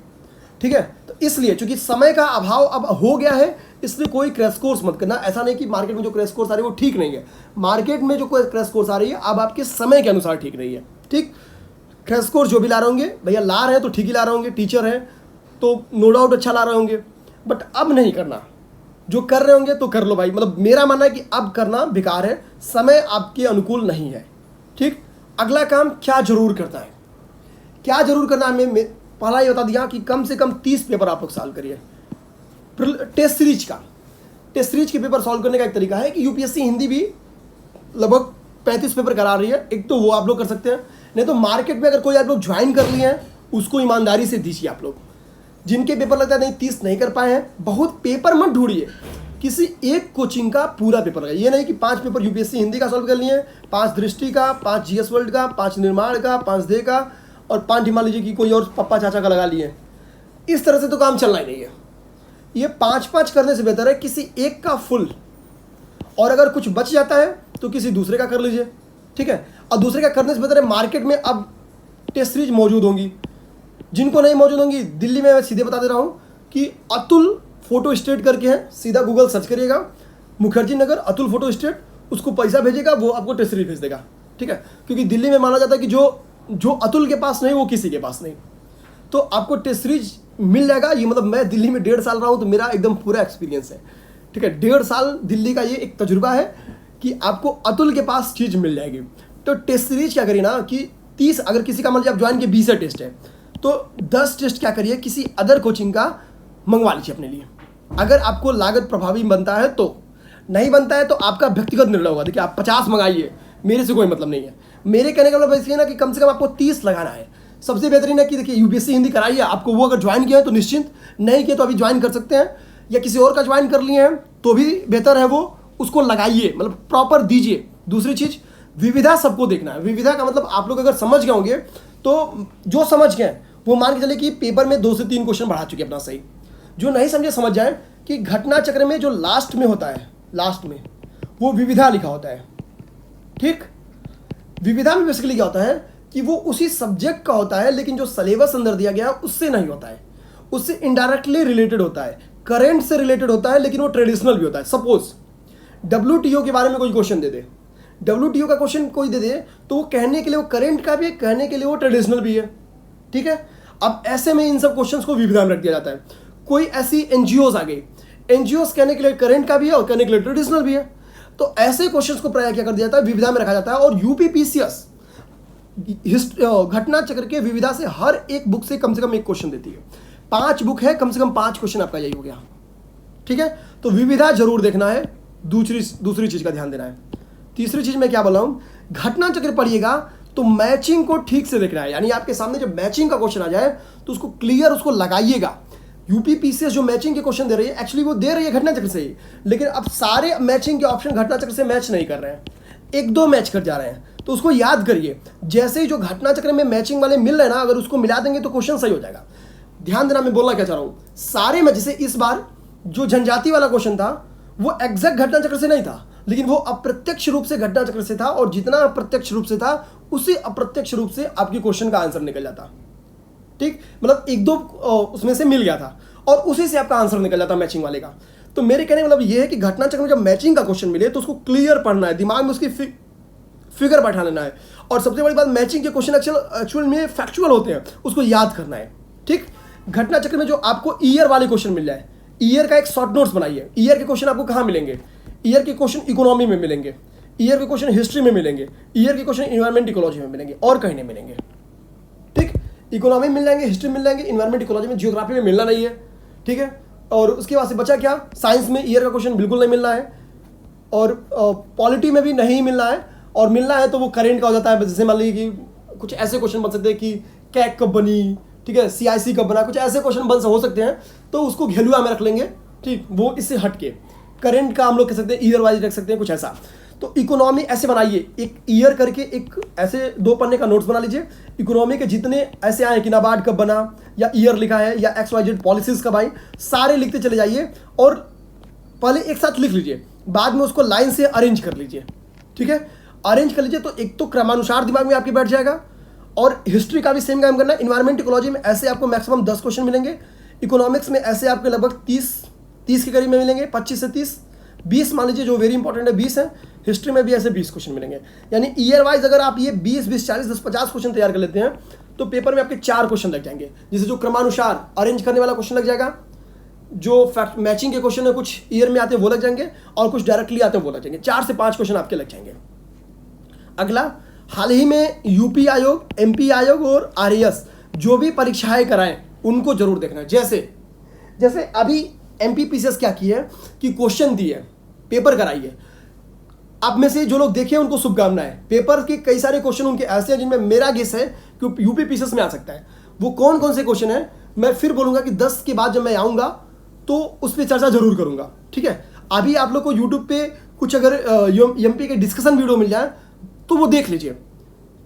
ठीक है। तो इसलिए चूंकि समय का अभाव अब हो गया है, इसलिए कोई क्रैश कोर्स मत करना। ऐसा नहीं कि मार्केट में जो क्रैश कोर्स आ रही है वो ठीक नहीं है, मार्केट में जो कोई क्रैश कोर्स आ रही है अब आपके समय के अनुसार ठीक नहीं है, ठीक। क्रैश कोर्स जो भी ला रहे होंगे भैया, ला रहे हैं तो ठीक ही ला रहे होंगे, टीचर हैं तो नो डाउट अच्छा ला रहे होंगे, बट अब नहीं करना। जो कर रहे होंगे तो कर लो भाई, मतलब मेरा मानना है कि अब करना बेकार है, समय आपके अनुकूल नहीं है, ठीक। अगला काम क्या जरूर करना है, क्या जरूर करना है, मैं पहला ये बता दिया कि कम से कम 30 पेपर आप लोग सॉल्व करिए। टेस्ट सीरीज के पेपर सॉल्व करने का एक तरीका है कि यूपीएससी हिंदी भी लगभग 35 पेपर करा रही है, एक तो वो आप लोग कर सकते हैं, नहीं तो मार्केट में अगर कोई आप लोग ज्वाइन कर लिए हैं उसको ईमानदारी से दीजिए। आप लोग जिनके पेपर लगता है नहीं 30 नहीं कर पाए हैं, बहुत पेपर मत ढूंढिए, किसी एक कोचिंग का पूरा पेपर लगाइए। ये नहीं कि 5 पेपर यूपीएससी हिंदी का सॉल्व कर लिए, 5 दृष्टि का, 5 जीएस वर्ल्ड का, 5 निर्माण का, 5 दे का और 5 मान लीजिए कि कोई और पप्पा चाचा का लगा लिए। इस तरह से तो काम चलना ही नहीं है। ये 5-5 करने से बेहतर है किसी एक का फुल, और अगर कुछ बच जाता है तो किसी दूसरे का कर लीजिए, ठीक है। और दूसरे का करने से बेहतर है मार्केट में अब टेस्ट सीरीज मौजूद होंगी, जिनको नहीं मौजूद होंगी दिल्ली में मैं सीधे बता दे रहा हूँ कि अतुल फोटो स्टेट करके है, सीधा गूगल सर्च करिएगा, मुखर्जी नगर अतुल फोटो स्टेट, उसको पैसा भेजेगा वो आपको टेस्ट सीरीज भेज देगा, ठीक है। क्योंकि दिल्ली में माना जाता है कि जो अतुल के पास नहीं वो किसी के पास नहीं, तो आपको टेस्ट सीरीज मिल जाएगा। ये मतलब मैं दिल्ली में 1.5 साल रहा हूँ तो मेरा एकदम पूरा एक्सपीरियंस है, ठीक है। 1.5 साल दिल्ली का ये एक तजुर्बा है कि आपको अतुल के पास चीज़ मिल जाएगी। तो टेस्ट सीरीज क्या करिए ना कि 30, अगर किसी का मान लीजिए आप ज्वाइन के 20 टेस्ट है तो 10 टेस्ट क्या करिए किसी अदर कोचिंग का मंगवा लीजिए अपने लिए, अगर आपको लागत प्रभावी बनता है तो। नहीं बनता है तो आपका व्यक्तिगत निर्णय होगा। देखिए आप 50 मंगाइए, मेरे से कोई मतलब नहीं है। मेरे कहने का मतलब इसलिए ना कि कम से कम आपको 30 लगाना है। सबसे बेहतरीन है कि देखिए यूपीएससी हिंदी कराइए, आपको वो अगर ज्वाइन किया है तो निश्चिंत, नहीं किया तो अभी ज्वाइन कर सकते हैं, या किसी और का ज्वाइन कर लिए हैं तो भी बेहतर है, वो उसको लगाइए, मतलब प्रॉपर दीजिए। दूसरी चीज़ विविधा सबको देखना है। विविधा का मतलब आप लोग अगर समझ गए होंगे तो जो समझ गए वो मान के चले कि पेपर में 2 से 3 क्वेश्चन बढ़ा चुके अपना सही। जो नहीं समझे समझ जाए कि घटना चक्र में जो लास्ट में होता है, लास्ट में वो विविधा लिखा होता है, ठीक। विविधा में बेसिकली क्या होता है कि वो उसी सब्जेक्ट का होता है, लेकिन जो सिलेबस अंदर दिया गया है उससे नहीं होता है, उससे इनडायरेक्टली रिलेटेड होता है, करंट से रिलेटेड होता है, लेकिन वो ट्रेडिशनल भी होता है। सपोज WTO के बारे में कोई क्वेश्चन दे दे, WTO का क्वेश्चन कोई दे दे तो वो कहने के लिए वो करंट का भी है, कहने के लिए वो ट्रेडिशनल भी है, ठीक है। अब ऐसे में इन सब क्वेश्चंस को विविधा में रख दिया जाता है। कोई ऐसी एनजीओज आ गई, एनजीओज कहने के लिए करंट का भी है और कहने के लिए ट्रेडिशनल भी है, तो ऐसे क्वेश्चंस को प्राय क्या कर दिया जाता है, विविधा में रखा जाता है। और यूपीपीसीएस घटना चक्र के विविधा से हर एक बुक से कम 1 क्वेश्चन देती है। 5 बुक है, कम से कम 5 क्वेश्चन आपका यही हो गया, ठीक है। तो विविधा जरूर देखना है। दूसरी चीज का ध्यान देना है। तीसरी चीज मैं क्या बोल रहा हूं, घटना चक्र पढ़िएगा तो मैचिंग को ठीक से देखना है, यानी आपके सामने जब मैचिंग का क्वेश्चन आ जाए तो उसको क्लियर उसको लगाइएगा। यूपीपीसीएस जो मैचिंग के क्वेश्चन दे रही है एक्चुअली वो दे रही है घटना चक्र से ही, लेकिन अब सारे मैचिंग के ऑप्शन घटना चक्र से मैच नहीं कर रहे हैं, 1-2 मैच कर जा रहे हैं। तो उसको याद करिए, जैसे ही जो घटना चक्र में मैचिंग वाले मिल रहे हैं ना, अगर उसको मिला देंगे तो क्वेश्चन सही हो जाएगा। ध्यान देना, मैं बोलना क्या चाह रहा हूँ, सारे में जैसे इस बार जो जनजाति वाला क्वेश्चन था वो एग्जैक्ट घटना चक्र से नहीं था, लेकिन वो अप्रत्यक्ष रूप से घटना चक्र से था, और जितना अप्रत्यक्ष रूप से था उसी अप्रत्यक्ष रूप से आपके क्वेश्चन का आंसर निकल जाता, ठीक। मतलब 1-2 उसमें से मिल गया था और उसी से आपका आंसर निकल जाता मैचिंग वाले का। तो मेरे कहने का मतलब ये है कि घटना चक्र में जब मैचिंग का क्वेश्चन मिले तो उसको क्लियर पढ़ना है, दिमाग में उसकी फिगर बैठा लेना है। और सबसे बड़ी बात, मैचिंग के क्वेश्चन एक्चुअल में फैक्चुअल होते हैं, उसको याद करना है, ठीक। घटना चक्र में जो आपको ईयर वाले क्वेश्चन मिल जाए, ईयर का एक शॉर्ट नोट्स बनाइए। ईयर के क्वेश्चन आपको कहाँ मिलेंगे, ईयर के क्वेश्चन इकोनॉमी में मिलेंगे, ईयर के क्वेश्चन हिस्ट्री में मिलेंगे, ईयर के क्वेश्चन इन्वायरमेंट इकोलॉजी में मिलेंगे, और कहीं नहीं मिलेंगे। ठीक, इकोनॉमी में मिल जाएंगे, हिस्ट्री में मिल जाएंगे, इन्वायरमेंट इकोलॉजी में, जियोग्राफी में मिलना नहीं है। ठीक है, और उसके बाद से बचा क्या, साइंस में ईयर का क्वेश्चन बिल्कुल नहीं मिलना है, और पॉलिटी में भी नहीं मिलना है, और मिलना है तो वो करेंट का हो जाता है। जैसे मान लीजिए कि कुछ ऐसे क्वेश्चन बन सकते हैं कि कैग कब बनी, ठीक है, सीआईसी कब बना, कुछ ऐसे क्वेश्चन हो सकते हैं, तो उसको घेलुआ में रख लेंगे। ठीक, वो इससे हट के करंट का हम लोग कह सकते हैं ईयर वाइज रख सकते हैं, कुछ ऐसा। तो इकोनॉमी ऐसे बनाइए, एक ईयर करके एक ऐसे 2 पन्ने का नोट्स बना लीजिए। इकोनॉमी के जितने ऐसे आए कि नाबार्ड कब बना, या ईयर लिखा है, या XYZ पॉलिसीज कब आई, सारे लिखते चले जाइए, और पहले एक साथ लिख लीजिए, बाद में उसको लाइन से अरेंज कर लीजिए। ठीक है, अरेंज कर लीजिए, तो एक तो क्रमानुसार दिमाग में आपके बैठ जाएगा, और हिस्ट्री का भी सेम काम करना है। इन्वायरमेंट इकोलॉजी में ऐसे आपको मैक्सिमम 10 क्वेश्चन मिलेंगे, इकोनॉमिक्स में ऐसे आपके लगभग 30 के करीब में मिलेंगे, 25 से 30, 20 मान लीजिए जो वेरी इंपॉर्टेंट है 20 है। हिस्ट्री में भी ऐसे 20 क्वेश्चन मिलेंगे, यानी ईयर वाइज अगर आप ये 20, 20, 40, 10, 50 क्वेश्चन तैयार कर लेते हैं तो पेपर में आपके 4 क्वेश्चन लग जाएंगे, जिसे जो क्रमानुसार अरेंज करने वाला क्वेश्चन लग जाएगा, जो फैक्ट मैचिंग के क्वेश्चन है कुछ ईयर में आते हैं वो लग जाएंगे, और कुछ डायरेक्टली आते हैं वो लग जाएंगे। 4 से 5 क्वेश्चन आपके लग जाएंगे। अगला, हाल ही में यूपी आयोग, MP आयोग और RAS जो भी परीक्षाएं कराएं उनको जरूर देखना है। जैसे अभी MPPCS क्या किया है कि क्वेश्चन दिए, पेपर कराइए। आप में से जो लोग देखे उनको शुभकामनाएं। पेपर के कई सारे क्वेश्चन उनके ऐसे हैं जिनमें मेरा गेस है कि UPPCS में आ सकता है। वो कौन कौन से क्वेश्चन है मैं फिर बोलूंगा कि 10 के बाद जब मैं आऊँगा तो उस पर चर्चा जरूर करूँगा। ठीक है, अभी आप लोग को यूट्यूब पे कुछ अगर MP के डिस्कशन वीडियो मिल जाए तो वो देख लीजिए।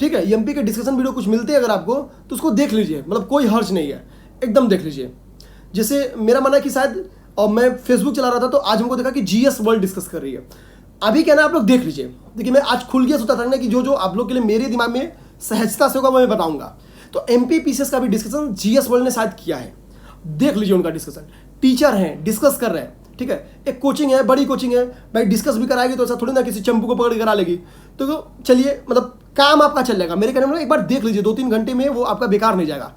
ठीक है, MP के डिस्कशन वीडियो कुछ मिलते हैं अगर आपको तो उसको देख लीजिए, मतलब कोई हर्ज नहीं है, एकदम देख लीजिए। जैसे मेरा मानना है कि शायद, और मैं फेसबुक चला रहा था तो आज हमको देखा कि GS वर्ल्ड डिस्कस कर रही है। अभी क्या ना आप लोग देख लीजिए। देखिए मैं आज खुल गया सोचा था ना कि जो आप लोग के लिए मेरे दिमाग में सहजता से होगा मैं बताऊंगा। तो MPPCS का भी डिस्कशन GS वर्ल्ड ने शायद किया है, देख लीजिए उनका डिस्कशन। टीचर हैं, डिस्कस कर रहे हैं। ठीक है, एक कोचिंग है, बड़ी कोचिंग है भाई, डिस्कस भी कराएगी तो ऐसा थोड़ी ना किसी चंपू को पकड़ के करा लेगी। तो चलिए, मतलब काम आपका चल जाएगा। मेरे कहने में एक बार देख लीजिए, 2-3 घंटे में वो आपका बेकार नहीं जाएगा।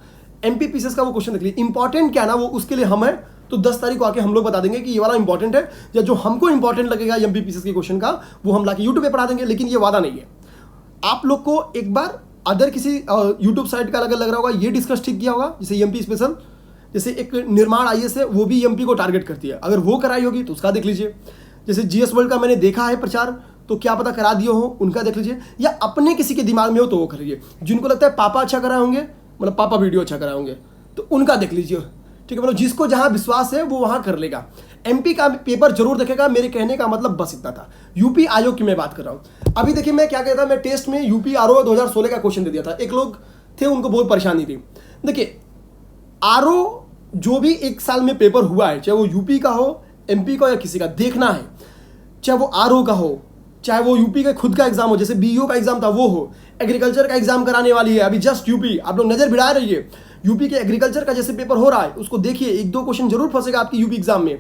MPPCS का वो क्वेश्चन देख लीजिए। इंपॉर्टेंट क्या ना वो उसके लिए हम है, तो 10 तारीख को आके हम लोग बता देंगे कि ये वाला इंपॉर्टेंट है, या जो हमको इंपॉर्टेंट लगेगा MPPCS के क्वेश्चन का वो हम लाके यूट्यूब पे पढ़ा देंगे। लेकिन ये वादा नहीं है। आप लोग को एक बार अदर किसी यूट्यूब साइट का अगर लग रहा होगा ये डिस्कस ठीक किया होगा, जैसे MP स्पेशल, जैसे एक निर्माण IAS है वो भी MP को टारगेट करती है, अगर वो कराई होगी तो उसका देख लीजिए। जैसे GS वर्ल्ड का मैंने देखा है प्रचार, तो क्या पता करा दिए हो, उनका देख लीजिए। या अपने किसी के दिमाग में हो तो वो कर लीजिए। जिनको लगता है पापा अच्छा कराए होंगे, मतलब पापा वीडियो अच्छा कराए होंगे, तो उनका देख लीजिए। ठीक है, मतलब जिसको जहां विश्वास है वो वहां कर लेगा। MP का पेपर जरूर देखेगा, मेरे कहने का मतलब बस इतना था। यूपी आयोग की मैं बात कर रहा हूं। अभी देखिए मैं क्या कहता, मैं टेस्ट में यूपी RO 2016 का क्वेश्चन दे दिया था। एक लोग थे उनको बहुत परेशानी थी। देखिए RO जो भी एक साल में पेपर हुआ है, चाहे वो यूपी का हो, MP का, या किसी का, देखना है। चाहे वो RO का हो, चाहे वो यूपी का खुद का एग्जाम हो, जैसे BEO का एग्जाम था वो हो, एग्रीकल्चर का एग्जाम कराने वाली है अभी जस्ट यूपी, आप लोग नजर भिड़ा रहिए। यूपी के एग्रीकल्चर का जैसे पेपर हो रहा है उसको देखिए, 1-2 क्वेश्चन जरूर फंसेगा आपकी यूपी एग्जाम में।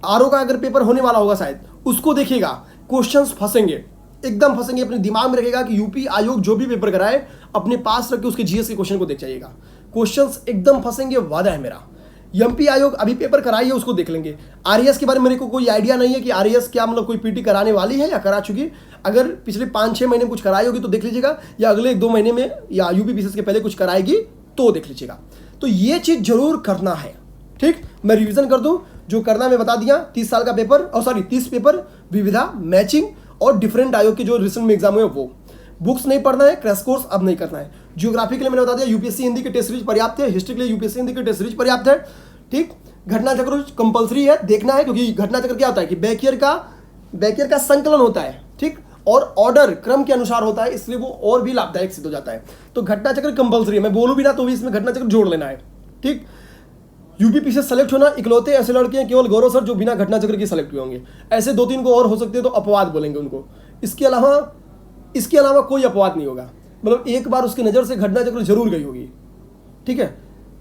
RO का अगर पेपर होने वाला होगा शायद, उसको देखिएगा, क्वेश्चंस फंसेंगे, एकदम फंसेंगे। अपने दिमाग में रखेगा कि यूपी आयोग जो भी पेपर कराए अपने पास रख के उसके GS के क्वेश्चन को देख जाइएगा, क्वेश्चंस एकदम फंसेंगे, वादा है मेरा। MP आयोग अभी पेपर कराइए, उसको देख लेंगे। RAS के बारे में मेरे को कोई आइडिया नहीं है कि RAS क्या मतलब कोई PT कराने वाली है या करा चुकी। अगर पिछले 5-6 महीने में कुछ कराई होगी तो देख लीजिएगा, या अगले 1-2 महीने में या UPPCS के पहले कुछ कराएगी तो देख लीजिएगा। तो ये चीज़ जरूर करना है। ठीक, मैं रिविजन कर दूं, जो करना मैं बता दिया। 30 साल का पेपर, और सॉरी 30 पेपर, विविधा, मैचिंग और डिफरेंट आयोग के जो रिसेंट में एग्जाम हुए वो। बुक्स नहीं पढ़ना है, क्रैश कोर्स अब नहीं करना है। ज्योग्राफी के लिए मैंने बता दिया UPSC हिंदी के टेस्ट सीरीज पर्याप्त है, हिस्ट्री के लिए UPSC हिंदी के टेस्ट सीरीज पर्याप्त है। ठीक, घटना चक्र कंपलसरी है, देखना है, क्योंकि घटना चक्र क्या होता है कि बैक ईयर का संकलन होता है। ठीक, और ऑर्डर क्रम के अनुसार होता है, इसलिए वो और भी लाभदायक सिद्ध हो जाता है। तो घटना चक्र कंपलसरी है, मैं बोलूं भी ना तो भी इसमें घटना चक्र जोड़ लेना है। ठीक, UPPCS सेलेक्ट होना, इकलौते ऐसे लड़के हैं केवल गौरव सर जो बिना घटना चक्र के सेलेक्ट हुए होंगे। ऐसे 2-3 को और हो सकते हैं तो अपवाद बोलेंगे उनको। इसके अलावा कोई अपवाद नहीं होगा, मतलब एक बार उसकी नज़र से घटना चक्र जरूर गई होगी। ठीक है,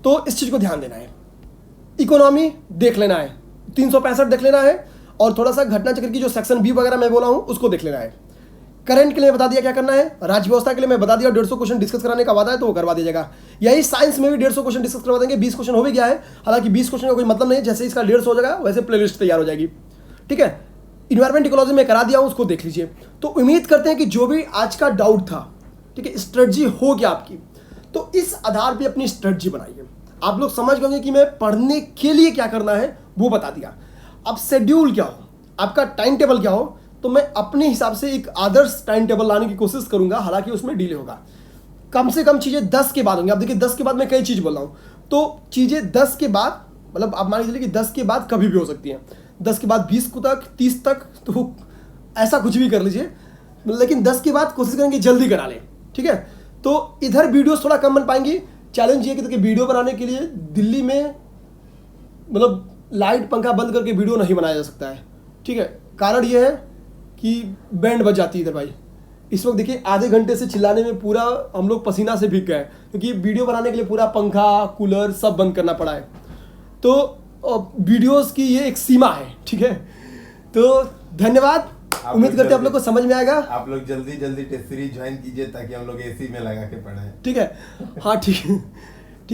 तो इस चीज़ को ध्यान देना है। इकोनॉमी देख लेना है, 365 देख लेना है, और थोड़ा सा घटना चक्र की जो सेक्शन B वगैरह मैं बोला हूँ उसको देख लेना है। करंट के लिए बता दिया क्या करना है, राज्य व्यवस्था के लिए मैं बता दिया 150 क्वेश्चन डिस्कस कराने का वादा है तो वो करवा दिया जाएगा। यही साइंस में भी 150 क्वेश्चन डिस्कस करवा देंगे। 20 क्वेश्चन हो भी गया है, हालांकि 20 क्वेश्चन का कोई मतलब नहीं, जैसे इसका 150 हो जाएगा वैसे प्लेलिस्ट तैयार हो जाएगी। ठीक है, इन्वायरमेंट इकोलॉजी में करा दिया हूँ, उसको देख लीजिए। तो उम्मीद करते हैं कि जो भी आज का डाउट था, ठीक है, स्ट्रेटजी हो गया आपकी, तो इस आधार पे अपनी स्ट्रेटजी बनाइए। आप लोग समझ गए कि मैं पढ़ने के लिए क्या करना है वो बता दिया। अब शेड्यूल क्या हो, आपका टाइम टेबल क्या हो, तो मैं अपने हिसाब से एक आदर्श टाइम टेबल लाने की कोशिश करूंगा, हालांकि उसमें डिले होगा। कम से कम चीज़ें 10 के बाद होंगी। आप देखिए 10 के बाद मैं कई चीज़ बोल रहा हूँ, तो चीज़ें 10 के बाद, मतलब आप मान लीजिए कि 10 के बाद कभी भी हो सकती हैं, 10 के बाद 20 को तक, 30 तक, तो ऐसा कुछ भी कर लीजिए, लेकिन 10 के बाद कोशिश करेंगे जल्दी करा लें, ठीक है। तो इधर वीडियोस थोड़ा कम बन पाएंगी। चैलेंज ये कि देखिए वीडियो बनाने के लिए दिल्ली में मतलब लाइट पंखा बंद करके वीडियो नहीं बनाया जा सकता है, ठीक है। कारण ये है कि बैंड बज जाती है इधर भाई। इस वक्त देखिए आधे घंटे से चिल्लाने में पूरा हम लोग पसीना से भीग गए, क्योंकि वीडियो बनाने के लिए पूरा पंखा कूलर सब बंद करना पड़ा है। तो वीडियोस की ये एक सीमा है, ठीक है। तो धन्यवाद, उम्मीद करते हैं आप लोग को समझ में आएगा। आप लोग जल्दी जल्दी टेस्ट सीरीज ज्वाइन कीजिए ताकि हम लोग एसी में लगा के पढ़ें, ठीक है। हाँ ठीक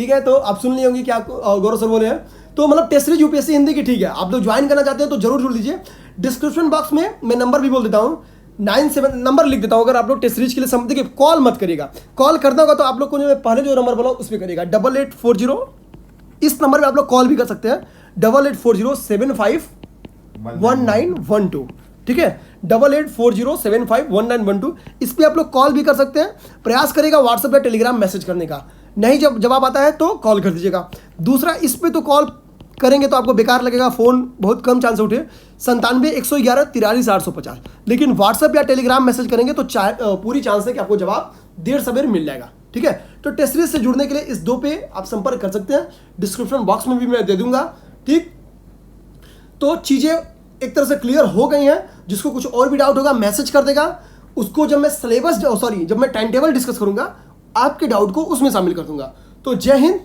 है। तो आप सुन लिए होंगे क्या गौरव सर बोले हैं। तो मतलब टेस्ट सीरीज यूपीएससी हिंदी की, ठीक है। आप लोग ज्वाइन करना चाहते हैं तो जरूर जुड़ लीजिए। डिस्क्रिप्शन बॉक्स में मैं नंबर भी बोल देता हूँ, 97 नंबर लिख देता हूँ। अगर आप लोग टेस्ट सीरीज के लिए देखिए कॉल मत करिएगा, कॉल करना होगा तो आप लोग को जो मैं पहले जो नंबर बोला उस पर करिएगा, 8840। इस नंबर पे आप लोग कॉल भी कर सकते हैं, 8840751912, ठीक है, 8840751912। इस पर आप लोग कॉल भी कर सकते हैं। प्रयास करेगा व्हाट्सएप या टेलीग्राम मैसेज करने का, नहीं जब जवाब आता है तो कॉल कर दीजिएगा। दूसरा, इस पे तो कॉल करेंगे तो आपको बेकार लगेगा, फ़ोन बहुत कम चांस उठे, 97-111-43-850। लेकिन व्हाट्सएप या टेलीग्राम मैसेज करेंगे तो पूरी चांस है कि आपको जवाब देर सवेर मिल जाएगा, ठीक है। तो टेस्ट सीरीज से जुड़ने के लिए इस 2 पे आप संपर्क कर सकते हैं, डिस्क्रिप्शन बॉक्स में भी मैं दे दूंगा, ठीक। तो चीज़ें एक तरह से क्लियर हो गई हैं। जिसको कुछ और भी डाउट होगा मैसेज कर देगा, उसको जब मैं जब मैं टाइम टेबल डिस्कस करूंगा आपके डाउट को उसमें शामिल कर दूंगा। तो जय हिंद।